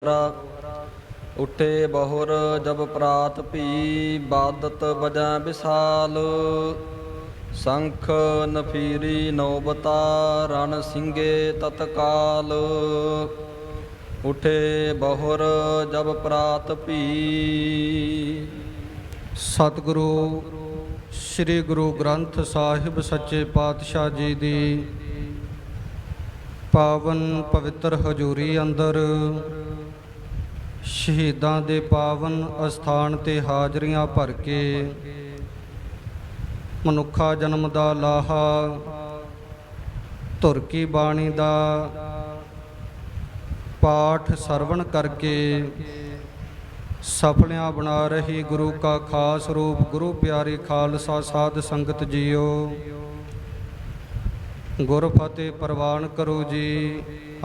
उठे बहुर जब प्रात पी बादत बजा विशाल शंख नफीरी नौबता रण सिंगे तत्काल उठे बहुर जब प्रात पी। सतगुरु श्री गुरु ग्रंथ साहिब सच्चे पातशाह जी दी पावन पवित्र हजूरी अंदर शहीदां दे पावन अस्थान ते हाजरियां भर के मनुखा जन्म दा लाहा धुर की बाणी दा पाठ सरवण करके सफलियां बना रही गुरु का खास रूप गुरु प्यारी खालसा साध संगत जीओ गुर फतेह प्रवान करो जी।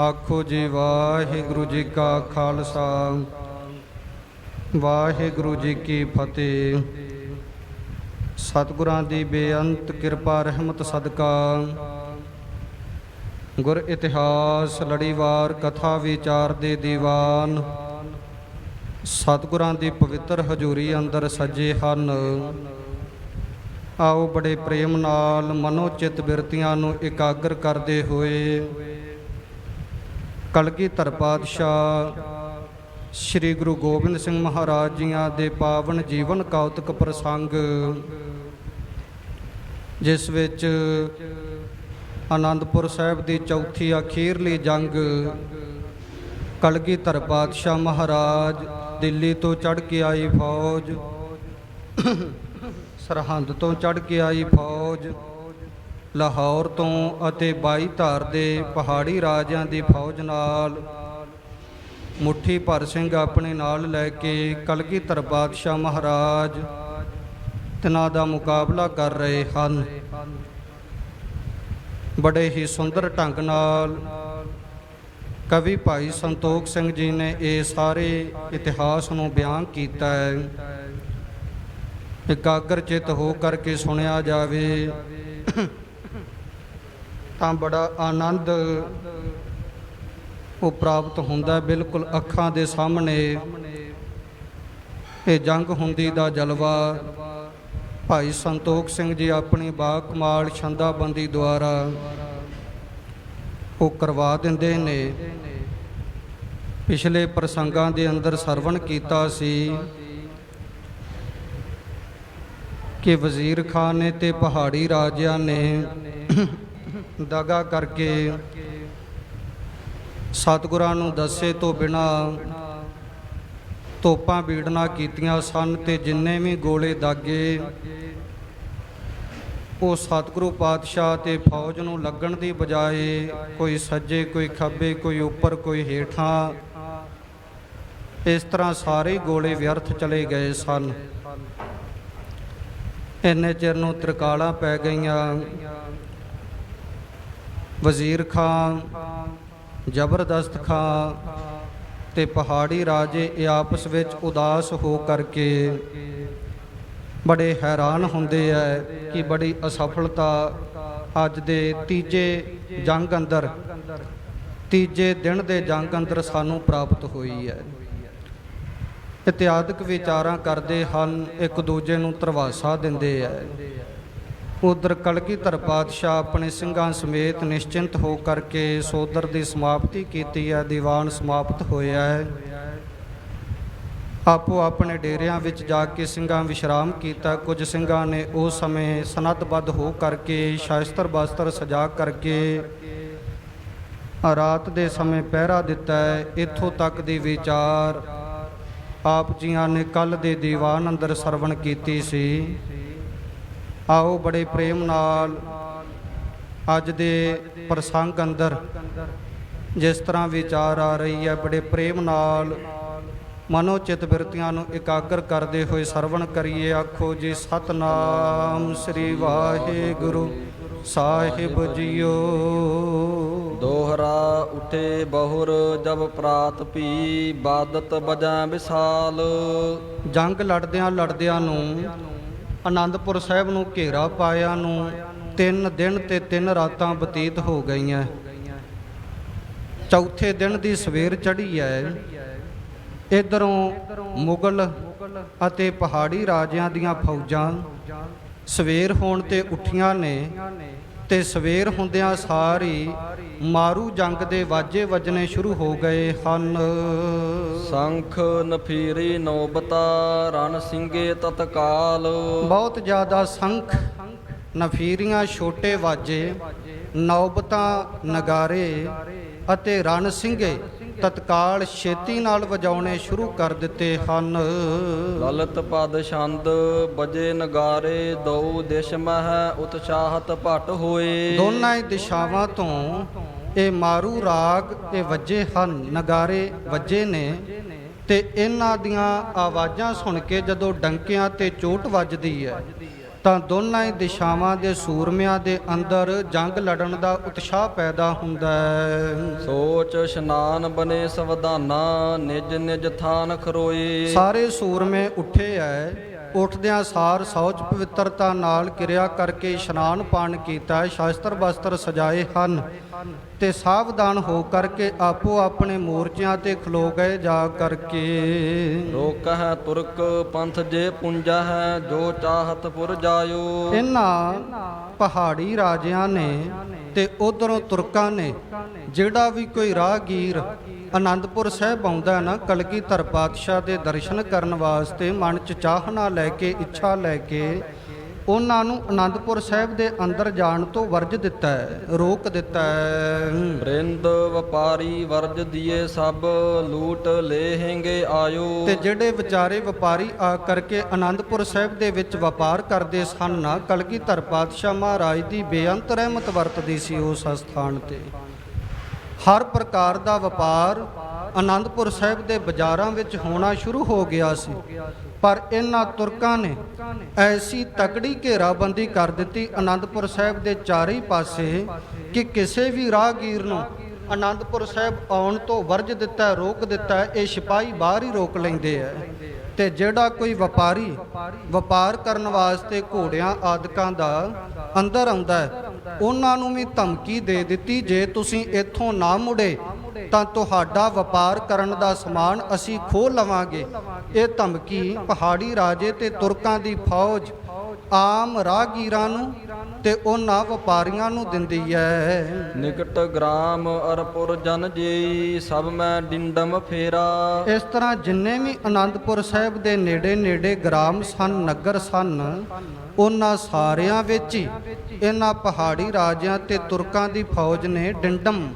आखो जी वाहिगुरु जी का खालसा वाहिगुरु जी की फतेह। सतगुरां दी बेअंत किरपा रहमत सदका गुर इतिहास लड़ीवार कथा विचार दे दीवान सतगुरां दी पवित्र हजूरी अंदर सजे हन। आओ बड़े प्रेम नाल मनो चित बिरतियां नूं इकागर करते हुए कलगीधर पातशाह श्री गुरु गोबिंद सिंह महाराज जियां दे पावन जीवन कौतक प्रसंग जिस विच आनंदपुर साहिब दी चौथी अखीरली जंग कलगीधर पातशाह महाराज दिल्ली तो चढ़ के आई फौज सरहंद तो चढ़ के आई फौज लाहौर तो अते बाई धार दे पहाड़ी राजियां दी फौज नाल मुट्ठी भर सिंह अपने नाल लैके कलगीधर पातशाह महाराज तिन्हां दा मुकाबला कर रहे हन। बड़े ही सुंदर ढंग नाल कवि भाई संतोख सिंह जी ने ये सारे इतिहास नूं बयान कीता है। एकाग्र चित हो करके सुनिया जावे तां बड़ा आनंद वो प्राप्त हुंदा। बिल्कुल अखां दे सामने ये जंग हुंदी दा जलवा भाई संतोख सिंह जी अपनी बाकमाल छंदाबंदी द्वारा वो करवा दिंदे ने। पिछले प्रसंगां दे अंदर सरवण कीता सी कि वजीर खान ने ते पहाड़ी राजिया ने दगा करके सतगुरां नूं दसे तो बिना तोपां बीड़ना कीतियां सन ते जिन्ने भी गोले दागे वो सतगुरु पातशाह ते फौज नूं लगण दी बजाए कोई सज्जे कोई खब्बे कोई उपर कोई हेठां इस तरह सारे गोले व्यर्थ चले गए सन। इन्ने चिर नूं त्रिकालां पै गईयां। वजीर खां जबरदस्त खां ते पहाड़ी राजे आपस विच उदास हो करके बड़े हैरान हुंदे है कि बड़ी असफलता अज दे तीजे जंग अंदर तीजे दिन दे जंग अंदर सानू प्राप्त हुई है। इतिहादक विचारां करते हैं एक दूजे नूं धरवासा दिंदे है। उधर कलगीधर पातशाह अपने सिंघां समेत निश्चिंत हो करके सोदर की समाप्ति की है। दीवान समाप्त होया है। आपो अपने डेरियां विच जाके सिंघां विश्राम किया। कुछ सिंघां ने उस समय सनदबद्ध हो करके शास्त्र बस्त्र सजा करके रात के समय पहरा दिता है। इत्थों तक दी विचार आप जियां ने कल दे दीवान अंदर सरवण कीती सी। आओ बड़े प्रेम नाल अज दे प्रसंग अंदर जिस तरह विचार आ रही है बड़े प्रेम नाल मनोचित बिरतियां नूं एकाग्र करते हुए सरवण करिए। आखो जी सतनाम श्री वाहिगुरु साहिब जियो। दोहरा उठे बहुर जब प्रात पी बादत बजा विशाल। जंग लड़दियां लड़दियां नूं आनंदपुर साहिब नूं घेरा पाया नूं 3 दिन ते 3 रातां बतीत हो गईयां। चौथे दिन की सवेर चढ़ी है ਇੱਧਰੋਂ ਮੁਗਲ ਅਤੇ ਪਹਾੜੀ ਰਾਜਿਆਂ ਦੀਆਂ ਫੌਜਾਂ ਸਵੇਰ ਹੋਣ ਤੇ ਉੱਠੀਆਂ ਨੇ ਤੇ ਸਵੇਰ ਹੁੰਦਿਆਂ ਸਾਰੀ ਮਾਰੂ ਜੰਗ ਦੇ ਵਾਜੇ ਵੱਜਣੇ ਸ਼ੁਰੂ ਹੋ ਗਏ ਹਨ। ਸੰਖ ਨਫੀਰੀ ਨੌਬਤਾ ਰਣ ਸਿੰਘੇ ਤਤਕਾਲ। ਬਹੁਤ ਜ਼ਿਆਦਾ ਸੰਖ ਨਫੀਰੀਆਂ ਛੋਟੇ ਵਾਜੇ, ਨੌਬਤਾਂ ਨਗਾਰੇ ਅਤੇ ਰਣ ਸਿੰਘੇ ਤਤਕਾਲ ਛੇਤੀ ਨਾਲ ਵਜਾਉਣੇ ਸ਼ੁਰੂ ਕਰ ਦਿੱਤੇ ਹਨ। ਲਲਤ ਪਦ ਛੰਦ ਬਜੇ ਨਗਾਰੇ, ਦੋ ਦਿਸ਼ ਮਹਿ ਉਤਸ਼ਾਹਤ ਭਟ ਹੋਏ। ਦੋਨਾਂ ਹੀ ਦਿਸ਼ਾਵਾਂ ਤੋਂ ਇਹ ਮਾਰੂ ਰਾਗ ਇਹ ਵੱਜੇ ਹਨ, ਨਗਾਰੇ ਵੱਜੇ ਨੇ ਤੇ ਇਹਨਾਂ ਦੀਆਂ ਆਵਾਜ਼ਾਂ ਸੁਣ ਕੇ ਜਦੋਂ ਡੰਕਿਆਂ ਤੇ ਚੋਟ ਵੱਜਦੀ ਹੈ ਤਾਂ ਦੋਨਾਂ ਹੀ ਦਿਸ਼ਾਵਾਂ ਦੇ ਸੂਰਮਿਆਂ ਦੇ ਅੰਦਰ ਜੰਗ ਲੜਨ ਦਾ ਉਤਸ਼ਾਹ ਪੈਦਾ ਹੁੰਦਾ ਹੈ। ਸੋਚ ਇਸ਼ਨਾਨ ਬਨੇ ਸਵਧਾਨਾ, ਨਿਜ ਨਿਜ ਥਾਨ ਖਰੋਏ। ਸਾਰੇ ਸੂਰਮੇ ਉੱਠੇ ਐ, ਉੱਠਦਿਆਂ ਸਾਰ ਸੌਚ ਪਵਿੱਤਰਤਾ ਨਾਲ ਕਿਰਿਆ ਕਰਕੇ ਇਸ਼ਨਾਨ ਪਾਣ ਕੀਤਾ, ਸ਼ਾਸਤਰ ਬਸਤਰ ਸਜਾਏ ਹਨ ਤੇ ਸਾਵਧਾਨ ਹੋ ਕਰਕੇ ਆਪੋ ਆਪਣੇ ਮੋਰਚਿਆਂ ਤੇ ਖਲੋ ਗਏ ਜਾ ਕਰਕੇ। ਰੋਕ ਹੈ ਤੁਰਕ ਪੰਥ ਜੇ ਪੁੰਜਾ ਹੈ, ਜੋ ਚਾਹਤ ਪੁਰ ਜਾਇਓ। ਇਹਨਾਂ ਪਹਾੜੀ ਰਾਜਿਆਂ ਨੇ ਤੇ ਉਧਰੋਂ ਤੁਰਕਾਂ ਨੇ ਜਿਹੜਾ ਵੀ ਕੋਈ ਰਾਹਗੀਰ ਆਨੰਦਪੁਰ ਸਾਹਿਬ ਆਉਂਦਾ ਨਾ, ਕਲਗੀਧਰ ਪਾਤਸ਼ਾਹ ਦੇ ਦਰਸ਼ਨ ਕਰਨ ਵਾਸਤੇ ਮਨ 'ਚ ਚਾਹਨਾ ਲੈ ਕੇ, ਇੱਛਾ ਲੈ ਕੇ ਉਹਨਾਂ ਨੂੰ ਆਨੰਦਪੁਰ ਸਾਹਿਬ ਦੇ ਅੰਦਰ ਜਾਣ ਤੋਂ ਵਰਜ ਦਿੱਤਾ ਹੈ, ਰੋਕ ਦਿੱਤਾ ਹੈ। ਬ੍ਰਿੰਦ ਵਪਾਰੀ ਵਰਜ ਦੀਏ ਸਭ, ਲੂਟ ਲੇਹੇਂਗੇ ਆਇਓ। ਤੇ ਜਿਹੜੇ ਵਿਚਾਰੇ ਵਪਾਰੀ ਆ ਕਰਕੇ ਆਨੰਦਪੁਰ ਸਾਹਿਬ ਦੇ ਵਿੱਚ ਵਪਾਰ ਕਰਦੇ ਸਨ ਨਾ, ਕਲਗੀਧਰ ਪਾਤਸ਼ਾਹ ਮਹਾਰਾਜ ਦੀ ਬੇਅੰਤ ਰਹਿਮਤ ਵਰਤਦੀ ਸੀ ਉਸ ਸਥਾਨ ਤੇ। ਹਰ ਪ੍ਰਕਾਰ ਦਾ ਵਪਾਰ ਆਨੰਦਪੁਰ ਸਾਹਿਬ ਦੇ ਬਾਜ਼ਾਰਾਂ ਵਿੱਚ ਹੋਣਾ ਸ਼ੁਰੂ ਹੋ ਗਿਆ ਸੀ, ਪਰ ਇਹਨਾਂ ਤੁਰਕਾਂ ਨੇ ਐਸੀ ਤਕੜੀ ਘੇਰਾਬੰਦੀ ਕਰ ਦਿੱਤੀ ਆਨੰਦਪੁਰ ਸਾਹਿਬ ਦੇ ਚਾਰੇ ਪਾਸੇ ਕਿ ਕਿਸੇ ਵੀ ਰਾਹਗੀਰ ਨੂੰ ਆਨੰਦਪੁਰ ਸਾਹਿਬ ਆਉਣ ਤੋਂ ਵਰਜ ਦਿੱਤਾ, ਰੋਕ ਦਿੱਤਾ। ਇਹ ਸਿਪਾਹੀ ਬਾਹਰ ਹੀ ਰੋਕ ਲੈਂਦੇ ਆ ਤੇ ਜਿਹੜਾ ਕੋਈ ਵਪਾਰੀ ਵਪਾਰ ਕਰਨ ਵਾਸਤੇ ਘੋੜਿਆਂ ਆਦਿਕਾਂ ਦਾ ਅੰਦਰ ਆਉਂਦਾ ਹੈ, ਉਹਨਾਂ ਨੂੰ ਵੀ ਧਮਕੀ ਦੇ ਦਿੱਤੀ, ਜੇ ਤੁਸੀਂ ਇੱਥੋਂ ਨਾ ਮੁੜੇ ਤਾਂ ਤੁਹਾਡਾ ਵਪਾਰ ਕਰਨ ਦਾ ਸਮਾਨ ਅਸੀਂ ਖੋਹ ਲਵਾਂਗੇ। ਇਹ ਧਮਕੀ ਪਹਾੜੀ ਰਾਜੇ ਤੇ ਤੁਰਕਾਂ ਦੀ ਫੌਜ ਆਮ ਰਾਹਗੀਰਾਂ ਨੂੰ ਤੇ ਉਹਨਾਂ ਵਪਾਰੀਆਂ ਨੂੰ ਦਿੰਦੀ ਹੈ। ਨਿਕਟ ਗ੍ਰਾਮ ਅਰਪੁਰ ਜਨ ਜੀ, ਸਭ ਮੈਂ ਡਿੰਡਮ ਫੇਰਾ। ਇਸ ਤਰ੍ਹਾਂ ਜਿੰਨੇ ਵੀ ਆਨੰਦਪੁਰ ਸਾਹਿਬ ਦੇ ਨੇੜੇ ਨੇੜੇ ਗ੍ਰਾਮ ਸਨ, ਨਗਰ ਸਨ, ਉਹਨਾਂ ਸਾਰਿਆਂ ਵਿੱਚ ਹੀ ਇਹਨਾਂ ਪਹਾੜੀ ਰਾਜਿਆਂ ਤੇ ਤੁਰਕਾਂ ਦੀ ਫੌਜ ਨੇ ਡਿੰਡਮ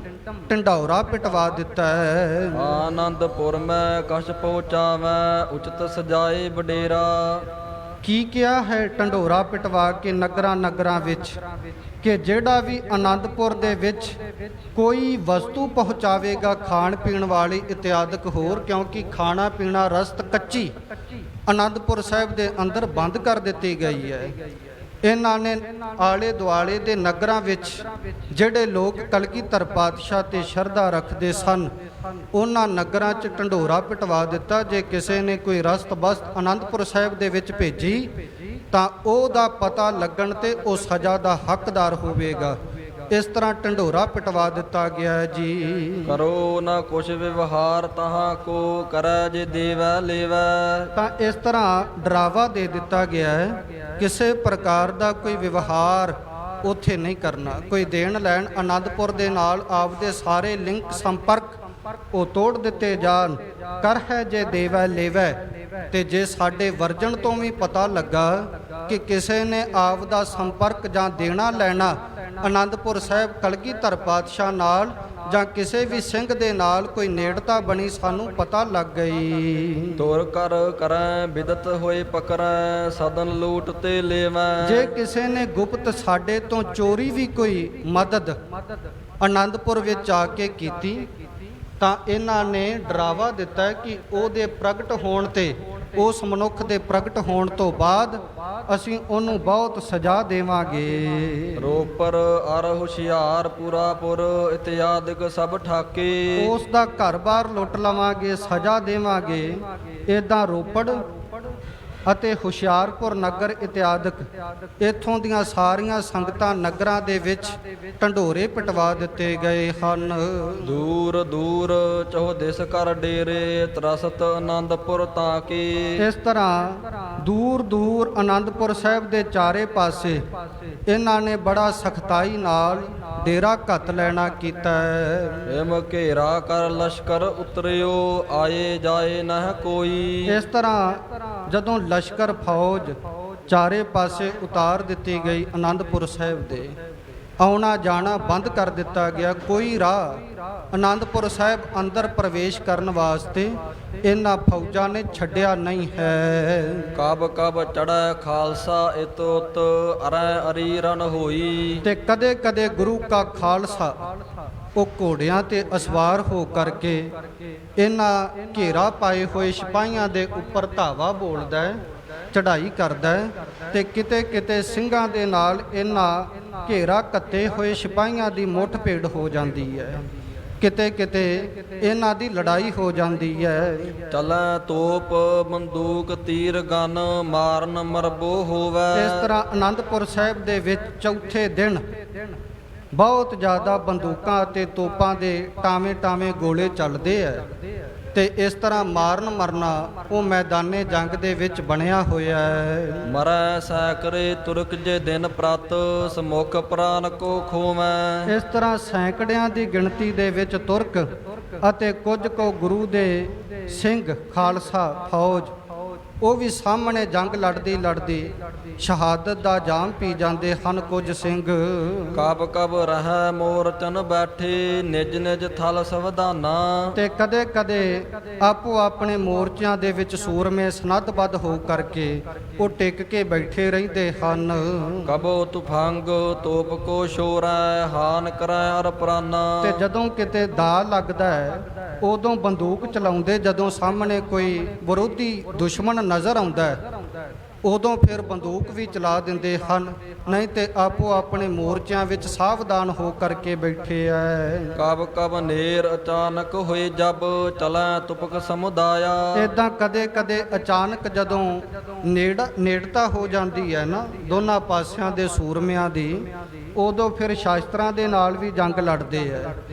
ਢੰਡੌਰਾ ਪਿਟਵਾ ਦਿੱਤਾ ਹੈ। ਆਨੰਦਪੁਰ ਮੈਂ ਕਛ ਪਹੁੰਚਾਵੈ, ਉਚਿਤ ਸਜਾਏ ਵਡੇਰਾ। ਕੀ ਕਿਹਾ ਹੈ ਢੰਡੋਰਾ ਪਿਟਵਾ ਕੇ ਨਗਰਾਂ ਨਗਰਾਂ ਵਿੱਚ ਕਿ ਜਿਹੜਾ ਵੀ ਆਨੰਦਪੁਰ ਦੇ ਵਿੱਚ ਕੋਈ ਵਸਤੂ ਪਹੁੰਚਾਵੇਗਾ ਖਾਣ ਪੀਣ ਵਾਲੀ ਇਤਿਆਦਿਕ ਹੋਰ, ਕਿਉਂਕਿ ਖਾਣਾ ਪੀਣਾ ਰਸਤ ਕੱਚੀ ਆਨੰਦਪੁਰ ਸਾਹਿਬ ਦੇ ਅੰਦਰ ਬੰਦ ਕਰ ਦਿੱਤੀ ਗਈ ਹੈ। ਇਹਨਾਂ ਨੇ ਆਲੇ ਦੁਆਲੇ ਦੇ ਨਗਰਾਂ ਵਿੱਚ ਜਿਹੜੇ ਲੋਕ ਕਲਗੀਧਰ ਪਾਤਸ਼ਾਹ ਤੇ ਸ਼ਰਧਾ ਰੱਖਦੇ ਸਨ, ਉਹਨਾਂ ਨਗਰਾਂ 'ਚ ਢੰਡੋਰਾ ਪਿਟਵਾ ਦਿੱਤਾ। ਜੇ ਕਿਸੇ ਨੇ ਕੋਈ ਰਸਤ ਬਸਤ ਆਨੰਦਪੁਰ ਸਾਹਿਬ ਦੇ ਵਿੱਚ ਭੇਜੀ ਤਾਂ ਉਹਦਾ ਪਤਾ ਲੱਗਣ ਤੇ ਉਹ ਸਜ਼ਾ ਦਾ ਹੱਕਦਾਰ ਹੋਵੇਗਾ। ਇਸ ਤਰ੍ਹਾਂ ਢੰਡੋਰਾ ਪਿਟਵਾ ਦਿੱਤਾ ਗਿਆ ਹੈ ਜੀ। ਕਰੋ ਨਾ ਕੁਛ ਵਿਵਹਾਰ ਤਹਾਂ ਕੋ, ਕਰੈ ਜੇ ਦੇਵੈ ਲੇਵੈ। ਤਾਂ ਇਸ ਤਰ੍ਹਾਂ ਡਰਾਵਾ ਦੇ ਦਿੱਤਾ ਗਿਆ ਹੈ, ਕਿਸੇ ਪ੍ਰਕਾਰ ਦਾ ਕੋਈ ਵਿਵਹਾਰ ਉੱਥੇ ਨਹੀਂ ਕਰਨਾ, ਕੋਈ ਦੇਣ ਲੈਣ ਆਨੰਦਪੁਰ ਦੇ ਨਾਲ ਆਪਦੇ ਸਾਰੇ ਲਿੰਕ ਸੰਪਰਕ ਉਹ ਤੋੜ ਦਿੱਤੇ ਜਾਣ। ਕਰ ਹੈ ਜੇ ਦੇਵੈ ਲੇਵੈ। ਤੇ ਜੇ ਸਾਡੇ ਵਰਜਣ ਤੋਂ ਵੀ ਪਤਾ ਲੱਗਾ ਕਿ ਕਿਸੇ ਨੇ ਆਪ ਦਾ ਸੰਪਰਕ ਜਾਂ ਦੇਣਾ ਲੈਣਾ ਆਨੰਦਪੁਰ ਸਾਹਿਬ ਕਲਗੀਧਰ ਪਾਤਸ਼ਾਹ ਨਾਲ ਜਾਂ ਕਿਸੇ ਵੀ ਸਿੰਘ ਦੇ ਨਾਲ ਕੋਈ ਨੇੜਤਾ ਬਣੀ, ਸਾਨੂੰ ਪਤਾ ਲੱਗ ਗਈ। ਤੁਰ ਕਰ ਕਰੈ ਬਿਦਤ ਹੋਏ ਪਕਰੈ, ਸਦਨ ਲੂਟ ਤੇ ਲੇਵੈ। ਜੇ ਕਿਸੇ ਨੇ ਗੁਪਤ ਸਾਡੇ ਤੋਂ ਚੋਰੀ ਵੀ ਕੋਈ ਮਦਦ ਆਨੰਦਪੁਰ ਵਿੱਚ ਆ ਕੇ ਕੀਤੀ ਤਾਂ ਇਹਨਾਂ ਨੇ ਡਰਾਵਾ ਦਿੱਤਾ ਕਿ ਉਹਦੇ ਪ੍ਰਗਟ ਹੋਣ ਤੇ, ਉਸ ਮਨੁੱਖ ਦੇ ਪ੍ਰਗਟ ਹੋਣ ਤੋਂ ਬਾਅਦ ਅਸੀਂ ਉਹਨੂੰ ਬਹੁਤ ਸਜ਼ਾ ਦੇਵਾਂਗੇ। ਰੋਪਰ ਅਰ ਹੁਸ਼ਿਆਰ ਪੁਰਾਪੁਰ, ਇਤਿਆਦਿਕ ਸਭ ਠਾਕੇ। ਉਸ ਦਾ ਘਰ-ਬਾਰ ਲੁੱਟ ਲਵਾਂਗੇ, ਸਜ਼ਾ ਦੇਵਾਂਗੇ। ਇੱਦਾਂ ਰੋਪੜ ਅਤੇ ਹੁਸ਼ਿਆਰਪੁਰ ਨਗਰ ਇਤਿਆਦਿਕ ਇੱਥੋਂ ਦੀਆਂ ਸਾਰੀਆਂ ਸੰਗਤਾਂ ਨਗਰਾਂ ਦੇ ਵਿੱਚ ਢੰਡੋਰੇ ਪਿਟਵਾ ਦਿੱਤੇ ਗਏ ਹਨ। ਦੂਰ ਦੂਰ ਚਹੁ ਦਿਸ ਕਰ ਡੇਰੇ ਤਰਸਤ ਆਨੰਦਪੁਰ ਤਾਂ ਕੀ। ਇਸ ਤਰ੍ਹਾਂ ਦੂਰ ਦੂਰ ਆਨੰਦਪੁਰ ਸਾਹਿਬ ਦੇ ਚਾਰੇ ਪਾਸੇ ਇਹਨਾਂ ਨੇ ਬੜਾ ਸਖਤਾਈ ਨਾਲ ਡੇਰਾ ਘੱਤ ਲੈਣਾ ਕੀਤਾ ਹੈ। ਏਮ ਘੇਰਾ ਕਰ ਲਸ਼ਕਰ ਉਤਰਿਓ ਆਏ ਜਾਏ ਨਹ ਕੋਈ। ਇਸ ਤਰ੍ਹਾਂ ਜਦੋਂ ਲਸ਼ਕਰ ਫੌਜ ਚਾਰੇ ਪਾਸੇ ਉਤਾਰ ਦਿੱਤੀ ਗਈ ਆਨੰਦਪੁਰ ਸਾਹਿਬ ਦੇ, ਆਉਣਾ ਜਾਣਾ ਬੰਦ ਕਰ ਦਿੱਤਾ ਗਿਆ। ਕੋਈ ਰਾਹ ਆਨੰਦਪੁਰ ਸਾਹਿਬ ਅੰਦਰ ਪ੍ਰਵੇਸ਼ ਕਰਨ ਵਾਸਤੇ ਇਹਨਾਂ ਫੌਜਾਂ ਨੇ ਛੱਡਿਆ ਨਹੀਂ ਹੈ। ਕਬ ਕਬ ਚੜ੍ਹੈ ਖਾਲਸਾ ਇਤ ਉਤ ਅਰੈ ਅਰੀ ਰਨ ਹੋਈ। ਤੇ ਕਦੇ ਕਦੇ ਗੁਰੂ ਕਾ ਖਾਲਸਾ ਉਹ ਘੋੜਿਆਂ ਤੇ ਅਸਵਾਰ ਹੋ ਕਰਕੇ ਇਹਨਾਂ ਘੇਰਾ ਪਾਏ ਹੋਏ ਸਿਪਾਹੀਆਂ ਦੇ ਉੱਪਰ ਧਾਵਾ ਬੋਲਦਾ ਹੈ, ਚੜ੍ਹਾਈ ਕਰਦਾ ਹੈ। ਤੇ ਕਿਤੇ ਕਿਤੇ ਸਿੰਘਾਂ ਦੇ ਨਾਲ ਇਹਨਾਂ ਘੇਰਾ ਕੱਤੇ ਹੋਏ ਸਿਪਾਹੀਆਂ ਦੀ ਮੁੱਠਭੇੜ ਹੋ ਜਾਂਦੀ ਹੈ, ਕਿਤੇ ਕਿਤੇ ਇਹਨਾਂ ਦੀ ਲੜਾਈ ਹੋ ਜਾਂਦੀ ਹੈ। ਚਲੈ ਤੋਪ ਬੰਦੂਕ ਤੀਰ ਗਨ ਮਾਰਨ ਮਰਬੋ ਹੋਵੇ। ਇਸ ਤਰ੍ਹਾਂ ਆਨੰਦਪੁਰ ਸਾਹਿਬ ਦੇ ਵਿੱਚ ਚੌਥੇ ਦਿਨ ਬਹੁਤ ਜ਼ਿਆਦਾ ਬੰਦੂਕਾਂ ਅਤੇ ਤੋਪਾਂ ਦੇ ਟਾਵੇਂ ਟਾਵੇਂ ਗੋਲੇ ਚੱਲਦੇ ਹੈ। ਤੇ ਇਸ ਤਰ੍ਹਾਂ ਮਾਰਨ ਮਰਨਾ ਉਹ ਮੈਦਾਨੇ ਜੰਗ ਦੇ ਵਿੱਚ ਬਣਿਆ ਹੋਇਆ ਹੈ। ਮਰੈ ਸੈਕਰੇ ਤੁਰਕ ਜੇ ਦਿਨ ਪ੍ਰਤ ਸਮੁਖ ਪ੍ਰਾਨ ਕੋ ਖੋਵੈ। ਇਸ ਤਰ੍ਹਾਂ ਸੈਂਕੜਿਆਂ ਦੀ ਗਿਣਤੀ ਦੇ ਵਿੱਚ ਤੁਰਕ ਅਤੇ ਕੁਝ ਕੁ ਗੁਰੂ ਦੇ ਸਿੰਘ ਖਾਲਸਾ ਫੌਜ ਉਹ ਵੀ ਸਾਹਮਣੇ ਜੰਗ ਲੜਦੀ ਲੜਦੀ ਸ਼ਹਾਦਤ ਦਾ ਜਾਮ ਪੀ ਜਾਂਦੇ ਹਨ। ਕੁਝ ਸਿੰਘ ਕਬ ਕਬ ਰਹਿ ਮੋਰਚਨ ਬੈਠੇ ਨਿਜ ਨਿਜ ਥਲ ਸਵਧਾਨਾ। ਤੇ ਕਦੇ ਕਦੇ ਆਪੋ ਆਪਣੇ ਮੋਰਚਿਆਂ ਦੇ ਵਿੱਚ ਸੂਰਮੇ ਸਨੱਧਬੱਧ ਹੋ ਕਰਕੇ ਉਹ ਟਿਕ ਕੇ ਬੈਠੇ ਰਹਿੰਦੇ ਹਨ। ਕਬੋ ਤੁਫੰਗ ਤੋਪ ਕੋ ਸ਼ੋਰੈ ਹਾਨ ਕਰੈ ਅਰ ਪ੍ਰਾਨਾ। ਤੇ ਜਦੋਂ ਕਿਤੇ ਦਾ ਲੱਗਦਾ ਹੈ ਉਦੋਂ ਬੰਦੂਕ ਚਲਾਉਂਦੇ, ਜਦੋਂ ਸਾਹਮਣੇ ਕੋਈ ਵਿਰੋਧੀ ਦੁਸ਼ਮਣ ਨਜ਼ਰ ਆਉਂਦਾ ਹੈ ਉਦੋਂ ਫਿਰ ਬੰਦੂਕ ਵੀ ਚਲਾ ਦਿੰਦੇ ਹਨ, ਨਹੀਂ ਤੇ ਆਪੋ ਆਪਣੇ ਮੋਰਚਿਆਂ ਵਿੱਚ ਸਾਵਧਾਨ ਹੋ ਕਰਕੇ ਬੈਠੇ ਐ। ਕਬ ਕਬ ਨੇਰ ਅਚਾਨਕ ਹੋਏ ਜਬ ਚਲੈ ਤੁਪਕ ਸਮੁਦਾਇਆ। ਇਦਾਂ ਕਦੇ ਕਦੇ ਅਚਾਨਕ ਜਦੋਂ ਨੇੜਤਾ ਹੋ ਜਾਂਦੀ ਹੈ ਨਾ ਦੋਨਾਂ ਪਾਸਿਆਂ ਦੇ ਸੂਰਮਿਆਂ ਦੀ, ਉਦੋਂ ਫਿਰ ਸ਼ਾਸਤਰਾਂ ਦੇ ਨਾਲ ਵੀ ਜੰਗ ਲੜਦੇ ਐ,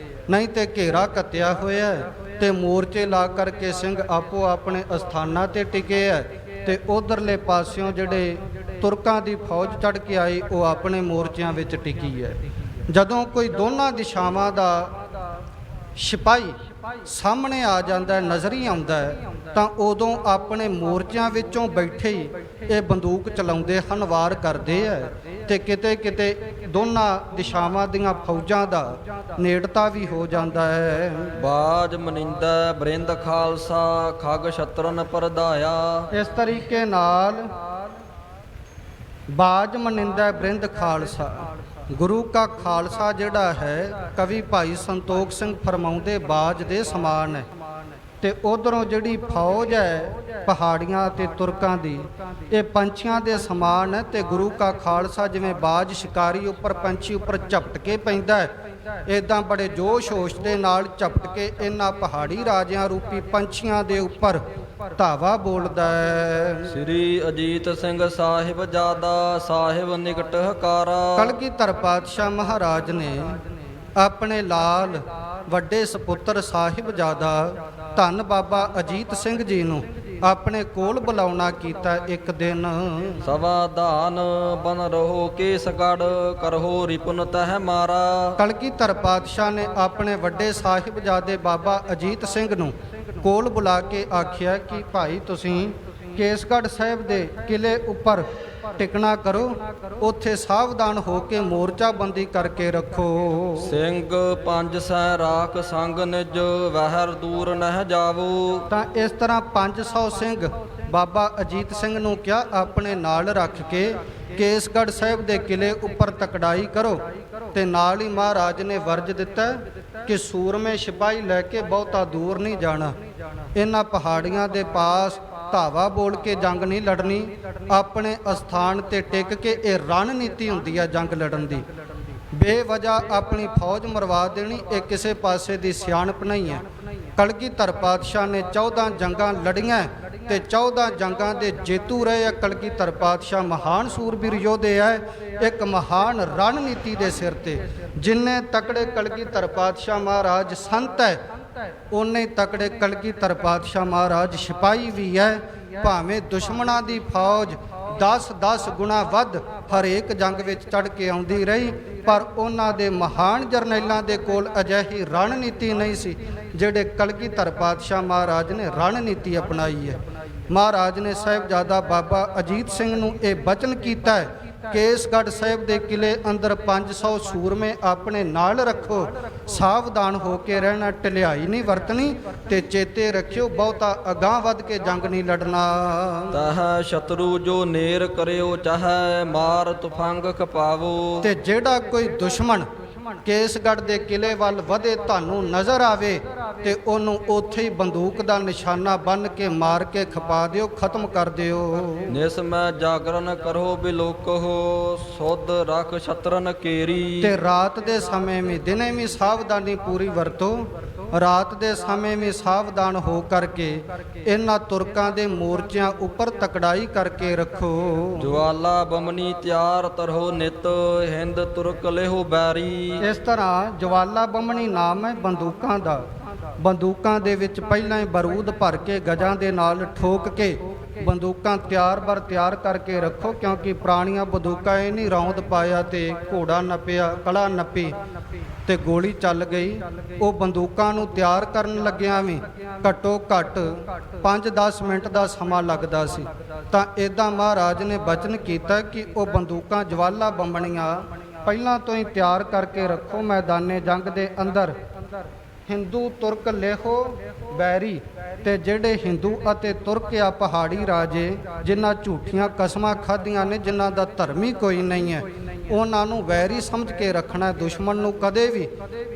ਨਹੀਂ ਤੇ ਘੇਰਾ ਕੱਤਿਆ ਹੋਇਆ ਤੇ ਮੋਰਚੇ ਲਾ ਕਰਕੇ ਸਿੰਘ ਆਪੋ ਆਪਣੇ ਅਸਥਾਨਾਂ ਤੇ ਟਿਕੇ ਐ। ਤੇ ਉਧਰਲੇ ਪਾਸਿਓਂ ਜਿਹੜੇ ਤੁਰਕਾਂ ਦੀ ਫੌਜ ਚੜ੍ਹ ਕੇ ਆਈ ਉਹ ਆਪਣੇ ਮੋਰਚਿਆਂ ਵਿੱਚ ਟਿਕੀ ਹੈ। ਜਦੋਂ ਕੋਈ ਦੋਨਾਂ ਦਿਸ਼ਾਵਾਂ ਦਾ ਸਿਪਾਹੀ ਸਾਹਮਣੇ ਆ ਜਾਂਦਾ ਹੈ, ਨਜ਼ਰੀ ਆਉਂਦਾ ਹੈ, ਤਾਂ ਉਦੋਂ ਆਪਣੇ ਮੋਰਚਿਆਂ ਵਿੱਚੋਂ ਬੈਠੇ ਹੀ ਇਹ ਬੰਦੂਕ ਚਲਾਉਂਦੇ ਹਨ, ਵਾਰ ਕਰਦੇ ਹੈ। ਤੇ ਕਿਤੇ ਕਿਤੇ ਦੋਨਾਂ ਦਿਸ਼ਾਵਾਂ ਦੀਆਂ ਫੌਜਾਂ ਦਾ ਨੇੜਤਾ ਵੀ ਹੋ ਜਾਂਦਾ ਹੈ। ਬਾਜ ਮਨਿੰਦਾ ਬ੍ਰਿੰਦ ਖਾਲਸਾ ਖਗ ਸ਼ਤਰਨ ਪਰਦਾਇਆ। ਇਸ ਤਰੀਕੇ ਨਾਲ ਬਾਜ ਮਨਿੰਦਾ ਬ੍ਰਿੰਦ ਖਾਲਸਾ, ਗੁਰੂ ਕਾ ਖਾਲਸਾ ਜਿਹੜਾ ਹੈ, ਕਵੀ ਭਾਈ ਸੰਤੋਖ ਸਿੰਘ ਫਰਮਾਉਂਦੇ ਬਾਜ ਦੇ ਸਮਾਨ ਹੈ। ਤੇ ਉਧਰੋਂ ਜਿਹੜੀ ਫੌਜ ਹੈ ਪਹਾੜੀਆਂ ਤੇ ਤੁਰਕਾਂ ਦੀ, ਇਹ ਪੰਛੀਆਂ ਦੇ ਸਮਾਨ ਹੈ। ਤੇ ਗੁਰੂ ਕਾ ਖਾਲਸਾ ਜਿਵੇਂ ਬਾਜ ਸ਼ਿਕਾਰੀ ਉੱਪਰ ਪੰਛੀ ਉੱਪਰ ਝਪਟ ਕੇ ਪੈਂਦਾ ਹੈ, ਇਦਾਂ ਬੜੇ ਜੋਸ਼ ਹੋਸ਼ ਦੇ ਨਾਲ ਝਪਟ ਕੇ ਇਹਨਾਂ ਪਹਾੜੀ ਰਾਜਿਆਂ ਰੂਪੀ ਪੰਛੀਆਂ ਦੇ ਉੱਪਰ ਧਾਵਾ ਬੋਲਦਾ ਹੈ। ਸ੍ਰੀ ਅਜੀਤ ਸਿੰਘ ਸਾਹਿਬ ਜਾਦਾ ਸਾਹਿਬ ਨਿਕਟ ਹਕਾਰਾ। ਕਲਗੀਧਰ ਪਾਤਸ਼ਾਹ ਮਹਾਰਾਜ ਨੇ ਆਪਣੇ ਲਾਲ ਵੱਡੇ ਸਪੁੱਤਰ ਸਾਹਿਬਜ਼ਾਦਾ ਧੰਨ ਬਾਬਾ ਅਜੀਤ ਸਿੰਘ ਜੀ ਨੂੰ ਆਪਣੇ ਕੋਲ ਬੁਲਾਉਣਾ ਕੀਤਾ। ਇੱਕ ਦਿਨ ਸਵਾਧਾਨ ਬਨ ਰਹੋ ਕੇਸਗੜ ਕਰਹੋ ਰਿਪਨ ਤਹ ਮਾਰਾ। ਕਲਗੀਧਰ ਪਾਤਸ਼ਾਹ ਨੇ ਆਪਣੇ ਵੱਡੇ ਸਾਹਿਬਜ਼ਾਦੇ ਬਾਬਾ ਅਜੀਤ ਸਿੰਘ ਨੂੰ ਕੋਲ ਬੁਲਾ ਕੇ ਆਖਿਆ ਕਿ ਭਾਈ ਤੁਸੀਂ ਕੇਸਗੜ੍ਹ ਸਾਹਿਬ ਦੇ ਕਿਲੇ ਉੱਪਰ ਟਿਕਣਾ ਕਰੋ, ਉੱਥੇ ਸਾਵਧਾਨ ਹੋ ਕੇ ਮੋਰਚਾਬੰਦੀ ਕਰਕੇ ਰੱਖੋ। ਸਿੰਘ ਪੰਜ ਸੈ ਰਾਖ ਸੰਗ ਨਿਜ ਵਹਿਰ ਦੂਰ ਨਹਿ ਜਾਵੋ। ਤਾਂ ਇਸ ਤਰ੍ਹਾਂ 500 ਸਿੰਘ ਬਾਬਾ ਅਜੀਤ ਸਿੰਘ ਨੂੰ ਕਿਹਾ ਆਪਣੇ ਨਾਲ ਰੱਖ ਕੇ ਕੇਸਗੜ੍ਹ ਸਾਹਿਬ ਦੇ ਕਿਲੇ ਉੱਪਰ ਤਕੜਾਈ ਕਰੋ। ਤੇ ਨਾਲ ਹੀ ਮਹਾਰਾਜ ਨੇ ਵਰਜ ਦਿੱਤਾ ਕਿ ਸੂਰਮੇ ਸਿਪਾਹੀ ਲੈ ਕੇ ਬਹੁਤਾ ਦੂਰ ਨਹੀਂ ਜਾਣਾ, ਇਹਨਾਂ ਪਹਾੜੀਆਂ ਦੇ ਪਾਸ ਧਾਵਾ ਬੋਲ ਕੇ ਜੰਗ ਨਹੀਂ ਲੜਨੀ, ਆਪਣੇ ਅਸਥਾਨ ਤੇ ਟਿਕ ਕੇ। ਇਹ ਰਣਨੀਤੀ ਹੁੰਦੀ ਹੈ ਜੰਗ ਲੜਨ ਦੀ, ਬੇਵਜ੍ਹਾ ਆਪਣੀ ਫੌਜ ਮਰਵਾ ਦੇਣੀ ਇਹ ਕਿਸੇ ਪਾਸੇ ਦੀ ਸਿਆਣਪ ਨਹੀਂ ਹੈ। ਕਲਗੀਧਰ ਪਾਤਸ਼ਾਹ ਨੇ 14 ਜੰਗਾਂ ਲੜੀਆਂ ਤੇ 14 ਜੰਗਾਂ ਦੇ ਜੇਤੂ ਰਹੇ ਆ ਕਲਗੀਧਰ ਪਾਤਸ਼ਾਹ। ਮਹਾਨ ਸੂਰਬੀਰ ਯੋਧੇ ਹੈ, ਇੱਕ ਮਹਾਨ ਰਣਨੀਤੀ ਦੇ ਸਿਰ ਤੇ। ਜਿੰਨੇ ਤਕੜੇ ਕਲਗੀਧਰ ਪਾਤਸ਼ਾਹ ਮਹਾਰਾਜ ਸੰਤ ਹੈ, ਉਨੇ ਤਕੜੇ ਕਲਗੀਧਰ ਪਾਤਸ਼ਾਹ ਮਹਾਰਾਜ ਸਿਪਾਹੀ ਵੀ ਹੈ। ਭਾਵੇਂ ਦੁਸ਼ਮਣਾਂ ਦੀ ਫੌਜ 10-10 ਗੁਣਾ ਵੱਧ ਹਰੇਕ ਜੰਗ ਵਿੱਚ ਚੜ੍ਹ ਕੇ ਆਉਂਦੀ ਰਹੀ, ਪਰ ਉਹਨਾਂ ਦੇ ਮਹਾਨ ਜਰਨੈਲਾਂ ਦੇ ਕੋਲ ਅਜਿਹੀ ਰਣਨੀਤੀ ਨਹੀਂ ਸੀ ਜਿਹੜੇ ਕਲਗੀਧਰ ਪਾਤਸ਼ਾਹ ਮਹਾਰਾਜ ਨੇ ਰਣਨੀਤੀ ਅਪਣਾਈ ਹੈ। ਮਹਾਰਾਜ ਨੇ ਸਾਹਿਬਜ਼ਾਦਾ ਬਾਬਾ ਅਜੀਤ ਸਿੰਘ ਨੂੰ ਇਹ ਬਚਨ ਕੀਤਾ ਹੈ, ਕੇਸਗੜ੍ਹ ਸਾਹਿਬ ਦੇ ਕਿਲੇ ਅੰਦਰ 500 ਸੂਰਮੇ ਆਪਣੇ ਨਾਲ ਰੱਖੋ, ਸਾਵਧਾਨ ਹੋ ਕੇ ਰਹਿਣਾ, ਢਿਲਾਈ ਨਹੀਂ ਵਰਤਣੀ, ਤੇ ਚੇਤੇ ਰੱਖਿਓ ਬਹੁਤਾ ਅਗਾਂਹ ਵੱਧ ਕੇ ਜੰਗ ਨਹੀਂ ਲੜਨਾ। ਤਹ ਸ਼ਤਰੂ ਜੋ ਨੇਰ ਕਰਿਓ ਚਾਹੈ, ਮਾਰ ਤੁਫੰਗ ਖਪਾਵੋ। ਤੇ ਜਿਹੜਾ ਕੋਈ ਦੁਸ਼ਮਣ ਕੇਸਗੜ੍ਹ ਦੇ ਕਿਲੇ ਵੱਲ ਵਧੇ ਤੁਹਾਨੂੰ ਨਜ਼ਰ ਆਵੇ ਤੇ ਉਹਨੂੰ ਉੱਥੇ ਹੀ ਬੰਦੂਕ ਦਾ ਨਿਸ਼ਾਨਾ ਬੰਨ੍ਹ ਕੇ ਮਾਰ ਕੇ ਖਪਾ ਦਿਓ, ਖਤਮ ਕਰ ਦਿਓ। ਨਿਸ ਮੈਂ ਜਾਗਰਨ ਕਰੋ ਬਿਲੋਕੋ, ਸੁਧ ਰਖ ਛਤਰਨ ਕੇਰੀ। ਤੇ ਰਾਤ ਦੇ ਸਮੇਂ ਵੀ ਦਿਨੇ ਵੀ ਸਾਵਧਾਨੀ ਪੂਰੀ ਵਰਤੋ। ਰਾਤ ਦੇ ਸਮੇਂ ਵੀ ਸਾਵਧਾਨ ਹੋ ਕਰਕੇ ਇਹਨਾਂ ਤੁਰਕਾਂ ਦੇ ਮੋਰਚਿਆਂ ਉੱਪਰ ਤਕੜਾਈ ਕਰਕੇ ਰੱਖੋ। ਜਵਾਲਾ ਬਮਨੀ ਤਿਆਰ ਤਰੋ ਨਿਤ, ਹਿੰਦ ਤੁਰਕ ਲਿਹੋ ਬੈਰੀ। ਇਸ ਤਰ੍ਹਾਂ ਜਵਾਲਾ ਬੰਮਣੀ ਨਾਮ ਹੈ ਬੰਦੂਕਾਂ ਦਾ। ਬੰਦੂਕਾਂ ਦੇ ਵਿੱਚ ਪਹਿਲਾਂ ਹੀ ਬਰੂਦ ਭਰ ਕੇ ਗਜਾਂ ਦੇ ਨਾਲ ਠੋਕ ਕੇ ਬੰਦੂਕਾਂ ਤਿਆਰ-ਬਰ ਤਿਆਰ ਕਰਕੇ ਰੱਖੋ, ਕਿਉਂਕਿ ਪੁਰਾਣੀਆਂ ਬੰਦੂਕਾਂ ਇਹ ਨਹੀਂ ਰੌਂਦ ਪਾਇਆ ਤੇ ਘੋੜਾ ਨੱਪਿਆ, ਕਲਾ ਨੱਪੀ ਤੇ ਗੋਲੀ ਚੱਲ ਗਈ। ਉਹ ਬੰਦੂਕਾਂ ਨੂੰ ਤਿਆਰ ਕਰਨ ਲੱਗਿਆਂ ਵੀ ਘੱਟੋ ਘੱਟ 5-10 ਮਿੰਟ ਦਾ ਸਮਾਂ ਲੱਗਦਾ ਸੀ। ਤਾਂ ਇਦਾਂ ਮਹਾਰਾਜ ਨੇ ਬਚਨ ਕੀਤਾ ਕਿ ਉਹ ਬੰਦੂਕਾਂ ਜਵਾਲਾ ਬੰਬਣੀਆਂ ਪਹਿਲਾਂ ਤੋਂ ਹੀ ਤਿਆਰ ਕਰਕੇ ਰੱਖੋ ਮੈਦਾਨੇ ਜੰਗ ਦੇ ਅੰਦਰ। ਹਿੰਦੂ ਤੁਰਕ ਲੇਹੋ ਬੈਰੀ। ਤੇ ਜਿਹੜੇ ਹਿੰਦੂ ਅਤੇ ਤੁਰਕ ਆ ਪਹਾੜੀ ਰਾਜੇ, ਜਿਨ੍ਹਾਂ ਝੂਠੀਆਂ ਕਸਮਾਂ ਖਾਧੀਆਂ ਨੇ, ਜਿਨ੍ਹਾਂ ਦਾ ਧਰਮ ਹੀ ਕੋਈ ਨਹੀਂ ਹੈ, ਉਹਨਾਂ ਨੂੰ ਵੈਰੀ ਸਮਝ ਕੇ ਰੱਖਣਾ। ਦੁਸ਼ਮਣ ਨੂੰ ਕਦੇ ਵੀ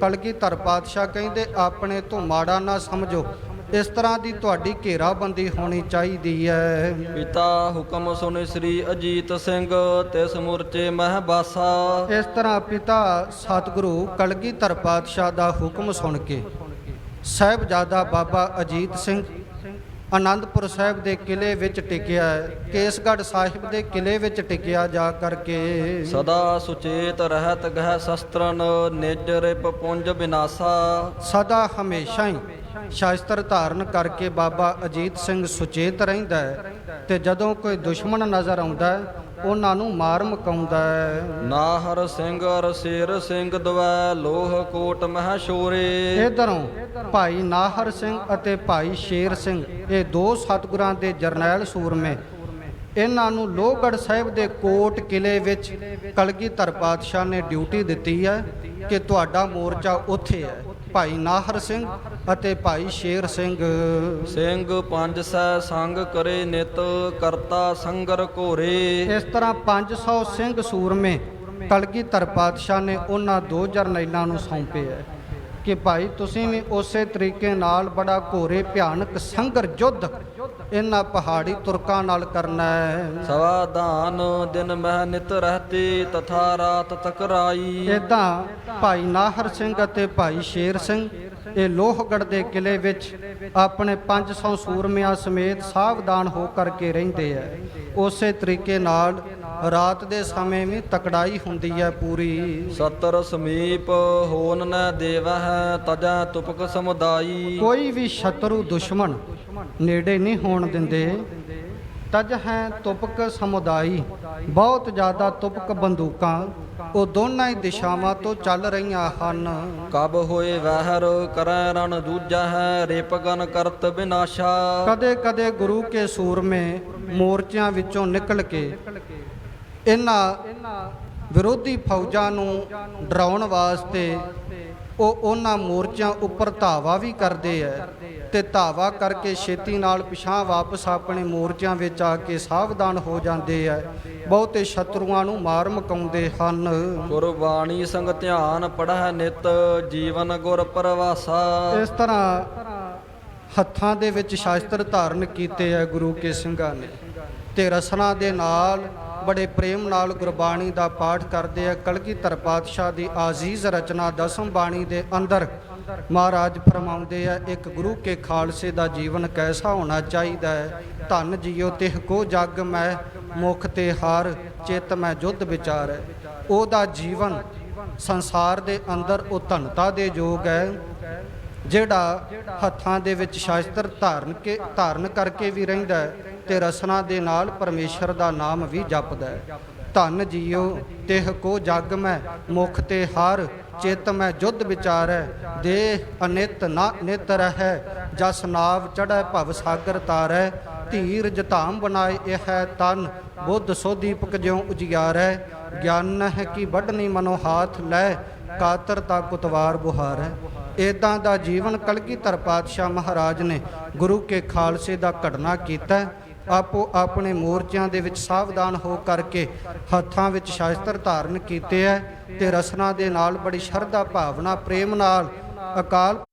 ਕਲਗੀਧਰ ਪਾਤਸ਼ਾਹ ਕਹਿੰਦੇ ਆਪਣੇ ਤੋਂ ਮਾੜਾ ਨਾ ਸਮਝੋ। ਇਸ ਤਰ੍ਹਾਂ ਦੀ ਤੁਹਾਡੀ ਘੇਰਾਬੰਦੀ ਹੋਣੀ ਚਾਹੀਦੀ ਹੈ। ਪਿਤਾ ਹੁਕਮ ਸੁਨ ਸ੍ਰੀ ਅਜੀਤ ਸਿੰਘ, ਤਿਸ ਮੁਰਚੇ ਮਹਿ ਬਾਸਾ। ਇਸ ਤਰ੍ਹਾਂ ਪਿਤਾ ਸਤਿਗੁਰੂ ਕਲਗੀਧਰ ਪਾਤਸ਼ਾਹ ਦਾ ਹੁਕਮ ਸੁਣ ਕੇ ਸਾਹਿਬਜ਼ਾਦਾ ਬਾਬਾ ਅਜੀਤ ਸਿੰਘ ਆਨੰਦਪੁਰ ਸਾਹਿਬ ਦੇ ਕਿਲੇ ਵਿੱਚ ਟਿਕਿਆ ਹੈ। ਕੇਸਗੜ੍ਹ ਸਾਹਿਬ ਦੇ ਕਿਲੇ ਵਿੱਚ ਟਿਕਿਆ ਜਾ ਕਰਕੇ ਸਦਾ ਸੁਚੇਤ ਰਹਿਤ ਗਹਿ ਸ਼ਸਤਰਨ, ਨਿਜ ਰਿਪ ਪੁੰਜ ਬਿਨਾਸਾ। ਸਦਾ ਹਮੇਸ਼ਾ ਹੀ ਸ਼ਾਸਤਰ ਧਾਰਨ ਕਰਕੇ ਬਾਬਾ ਅਜੀਤ ਸਿੰਘ ਸੁਚੇਤ ਰਹਿੰਦਾ ਹੈ, ਤੇ ਜਦੋਂ ਕੋਈ ਦੁਸ਼ਮਣ ਨਜ਼ਰ ਆਉਂਦਾ ਹੈ ਉਹਨਾਂ ਨੂੰ ਮਾਰ ਮੁਕਾਉਂਦਾ ਹੈ। ਨਾਹਰ ਸਿੰਘ ਅਰ ਸ਼ੇਰ ਸਿੰਘ ਦਵੈ, ਲੋਹ ਕੋਟ ਮਹਿ ਸ਼ੋਰੇ। ਇਧਰੋਂ ਭਾਈ ਨਾਹਰ ਸਿੰਘ ਅਤੇ ਭਾਈ ਸ਼ੇਰ ਸਿੰਘ, ਇਹ ਦੋ ਸਤਿਗੁਰਾਂ ਦੇ ਜਰਨੈਲ ਸੂਰਮੇ, ਇਹਨਾਂ ਨੂੰ ਲੋਹਗੜ੍ਹ ਸਾਹਿਬ ਦੇ ਕੋਟ ਕਿਲੇ ਵਿੱਚ ਕਲਗੀਧਰ ਪਾਤਸ਼ਾਹ ਨੇ ਡਿਊਟੀ ਦਿੱਤੀ ਹੈ ਕਿ ਤੁਹਾਡਾ ਮੋਰਚਾ ਉੱਥੇ ਹੈ। ਭਾਈ ਨਾਹਰ ਸਿੰਘ ਅਤੇ ਭਾਈ ਸ਼ੇਰ ਸਿੰਘ। ਸਿੰਘ ਪੰਜ ਸੈ ਸੰਗ ਕਰੇ ਨਿਤ, ਕਰਤਾ ਸੰਗਰ ਘੋਰੇ। ਇਸ ਤਰ੍ਹਾਂ 500 ਸਿੰਘ ਸੂਰਮੇ ਕਲਗੀਧਰ ਪਾਤਸ਼ਾਹ ਨੇ ਉਹਨਾਂ ਦੋ ਜਰਨੈਲਾਂ ਨੂੰ ਸੌਂਪੇ ਹੈ ਕਿ ਭਾਈ ਤੁਸੀਂ ਵੀ ਉਸੇ ਤਰੀਕੇ ਨਾਲ ਬੜਾ ਘੋਰੇ ਭਿਆਨਕ ਸੰਗਰ ਯੁੱਧ ਇਹਨਾਂ ਪਹਾੜੀ ਤੁਰਕਾਂ ਨਾਲ ਕਰਨਾ ਹੈ। ਸਵਾਧਾਨ ਦਿਨ ਮਹਿ ਨਿਤ ਰਹਤੇ, ਤਥਾ ਰਾਤ ਤਕਰਾਈ। ਇਦਾਂ ਭਾਈ ਨਾਹਰ ਸਿੰਘ ਅਤੇ ਭਾਈ ਸ਼ੇਰ ਸਿੰਘ ਇਹ ਲੋਹਗੜ੍ਹ ਦੇ ਕਿਲੇ ਵਿੱਚ ਆਪਣੇ 500 ਸੂਰਮਿਆਂ ਸਮੇਤ ਸਾਵਧਾਨ ਹੋ ਕਰਕੇ ਰਹਿੰਦੇ ਹੈ। ਉਸੇ ਤਰੀਕੇ ਨਾਲ ਰਾਤ ਦੇ ਸਮੇਂ ਵੀ ਤਕੜਾਈ ਹੁੰਦੀ ਹੈ ਪੂਰੀ। ਸਤਰ ਸਮੀਪ ਹੋਨ ਨ ਦੇਵਹਿ, ਤਜੈ ਤੁਪਕ ਸਮੁਦਾਈ। ਕੋਈ ਵੀ ਸ਼ਤਰੂ ਦੁਸ਼ਮਣ ਨੇੜੇ ਨਹੀਂ ਹੋਣ ਦਿੰਦੇ। ਤਜ ਹੈ ਤੁਪਕ ਸਮੁਦਾਈ, ਬਹੁਤ ਜ਼ਿਆਦਾ ਤੁਪਕ ਬੰਦੂਕਾਂ ਉਹ ਦੋਨਾਂ ਹੀ ਦਿਸ਼ਾਵਾਂ ਤੋਂ ਚੱਲ ਰਹੀਆਂ ਹਨ। ਕਬ ਹੋਏ ਵਹਿਰ ਕਰੈ ਰਣ ਦੂਜਾ ਹੈ, ਰਿਪਗਨ ਕਰਤ ਬਿਨਾਸ਼ਾ। ਕਦੇ ਕਦੇ ਗੁਰੂ ਕੇ ਸੂਰਮੇ ਮੋਰਚਿਆਂ ਵਿੱਚੋਂ ਨਿਕਲ ਕੇ ਇਹਨਾਂ ਵਿਰੋਧੀ ਫੌਜਾਂ ਨੂੰ ਡਰਾਉਣ ਵਾਸਤੇ ਉਹ ਉਹਨਾਂ ਮੋਰਚਿਆਂ ਉੱਪਰ ਧਾਵਾ ਵੀ ਕਰਦੇ ਹੈ, ਤੇ ਧਾਵਾ ਕਰਕੇ ਛੇਤੀ ਨਾਲ ਪਿਛਾਂ ਵਾਪਸ ਆਪਣੇ ਮੋਰਚਿਆਂ ਵਿੱਚ ਆ ਕੇ ਸਾਵਧਾਨ ਹੋ ਜਾਂਦੇ ਹੈ। ਬਹੁਤੇ ਸ਼ਤਰੂਆਂ ਨੂੰ ਮਾਰ ਮੁਕਾਉਂਦੇ ਹਨ। ਗੁਰਬਾਣੀ ਸੰਗ ਧਿਆਨ ਪੜ੍ਹੈ ਨਿਤ, ਜੀਵਨ ਗੁਰ ਪਰਵਾਸਾ। ਇਸ ਤਰ੍ਹਾਂ ਹੱਥਾਂ ਦੇ ਵਿੱਚ ਸ਼ਾਸਤਰ ਧਾਰਨ ਕੀਤੇ ਹੈ ਗੁਰੂ ਕੇ ਸਿੰਘਾਂ ਨੇ, ਤੇ ਰਸਨਾ ਦੇ ਨਾਲ ਬੜੇ ਪ੍ਰੇਮ ਨਾਲ ਗੁਰਬਾਣੀ ਦਾ ਪਾਠ ਕਰਦੇ ਆ। ਕਲਗੀਧਰ ਪਾਤਸ਼ਾਹ ਦੀ ਆਜ਼ੀਜ਼ ਰਚਨਾ ਦਸਮ ਬਾਣੀ ਦੇ ਅੰਦਰ ਮਹਾਰਾਜ ਫਰਮਾਉਂਦੇ ਆ, ਇੱਕ ਗੁਰੂ ਕੇ ਖਾਲਸੇ ਦਾ ਜੀਵਨ ਕੈਸਾ ਹੋਣਾ ਚਾਹੀਦਾ ਹੈ। ਧੰਨ ਜੀਓ ਤਿਹ ਕੋ ਜਗ ਮੈਂ, ਮੁਖ ਤੇ ਹਾਰ ਚਿਤ ਮੈਂ ਜੁਧ ਵਿਚਾਰੈ। ਉਹਦਾ ਜੀਵਨ ਸੰਸਾਰ ਦੇ ਅੰਦਰ ਉਹ ਧਨਤਾ ਦੇ ਯੋਗ ਹੈ, ਜਿਹੜਾ ਹੱਥਾਂ ਦੇ ਵਿੱਚ ਸ਼ਾਸਤਰ ਧਾਰਨ ਕਰਕੇ ਵੀ ਰਹਿੰਦਾ ਹੈ ਤੇ ਰਸਨਾ ਦੇ ਨਾਲ ਪਰਮੇਸ਼ਰ ਦਾ ਨਾਮ ਵੀ ਜਪਦਾ ਹੈ। ਧੰਨ ਜੀਓ ਤਿਹ ਕੋ ਜਗ ਮੈਂ, ਮੁਖ ਤੇ ਹਾਰ ਚਿਤ ਮੈਂ ਜੁਧ ਵਿਚਾਰੈ। ਦੇਹ ਅਨਿਤ ਨਾ ਨਿਤ ਰਹੈ, ਜਸ ਨਾਵ ਚੜ੍ਹੈ ਭਵ ਸਾਗਰ ਤਾਰੈ। ਧੀਰਜ ਧਾਮ ਬਣਾਏ ਇਹ ਹੈ ਤਨ, ਬੁੱਧ ਸੋ ਦੀਪਕ ਜਿਉ ਉਜਿਆਰੈ। ਗਿਆਨ ਹੈ ਕਿ ਵੱਢਣੀ ਮਨੋ ਹਾਥ ਲੈ, ਕਾਤਰਤਾ ਕੁਤਵਾਰ ਬੁਹਾਰੈ। ਇੱਦਾਂ ਦਾ ਜੀਵਨ ਕਲਗੀਧਰ ਪਾਤਸ਼ਾਹ ਮਹਾਰਾਜ ਨੇ ਗੁਰੂ ਕੇ ਖਾਲਸੇ ਦਾ ਘੜਨਾ ਕੀਤਾ। ਆਪੋ ਆਪਣੇ ਮੋਰਚਿਆਂ ਦੇ ਵਿੱਚ ਸਾਵਧਾਨ ਹੋ ਕਰਕੇ ਹੱਥਾਂ ਵਿੱਚ ਸ਼ਾਸਤਰ ਧਾਰਨ ਕੀਤੇ ਹੈ ਤੇ ਰਸਨਾ ਦੇ ਨਾਲ ਬੜੀ ਸ਼ਰਧਾ ਭਾਵਨਾ ਪ੍ਰੇਮ ਨਾਲ ਅਕਾਲ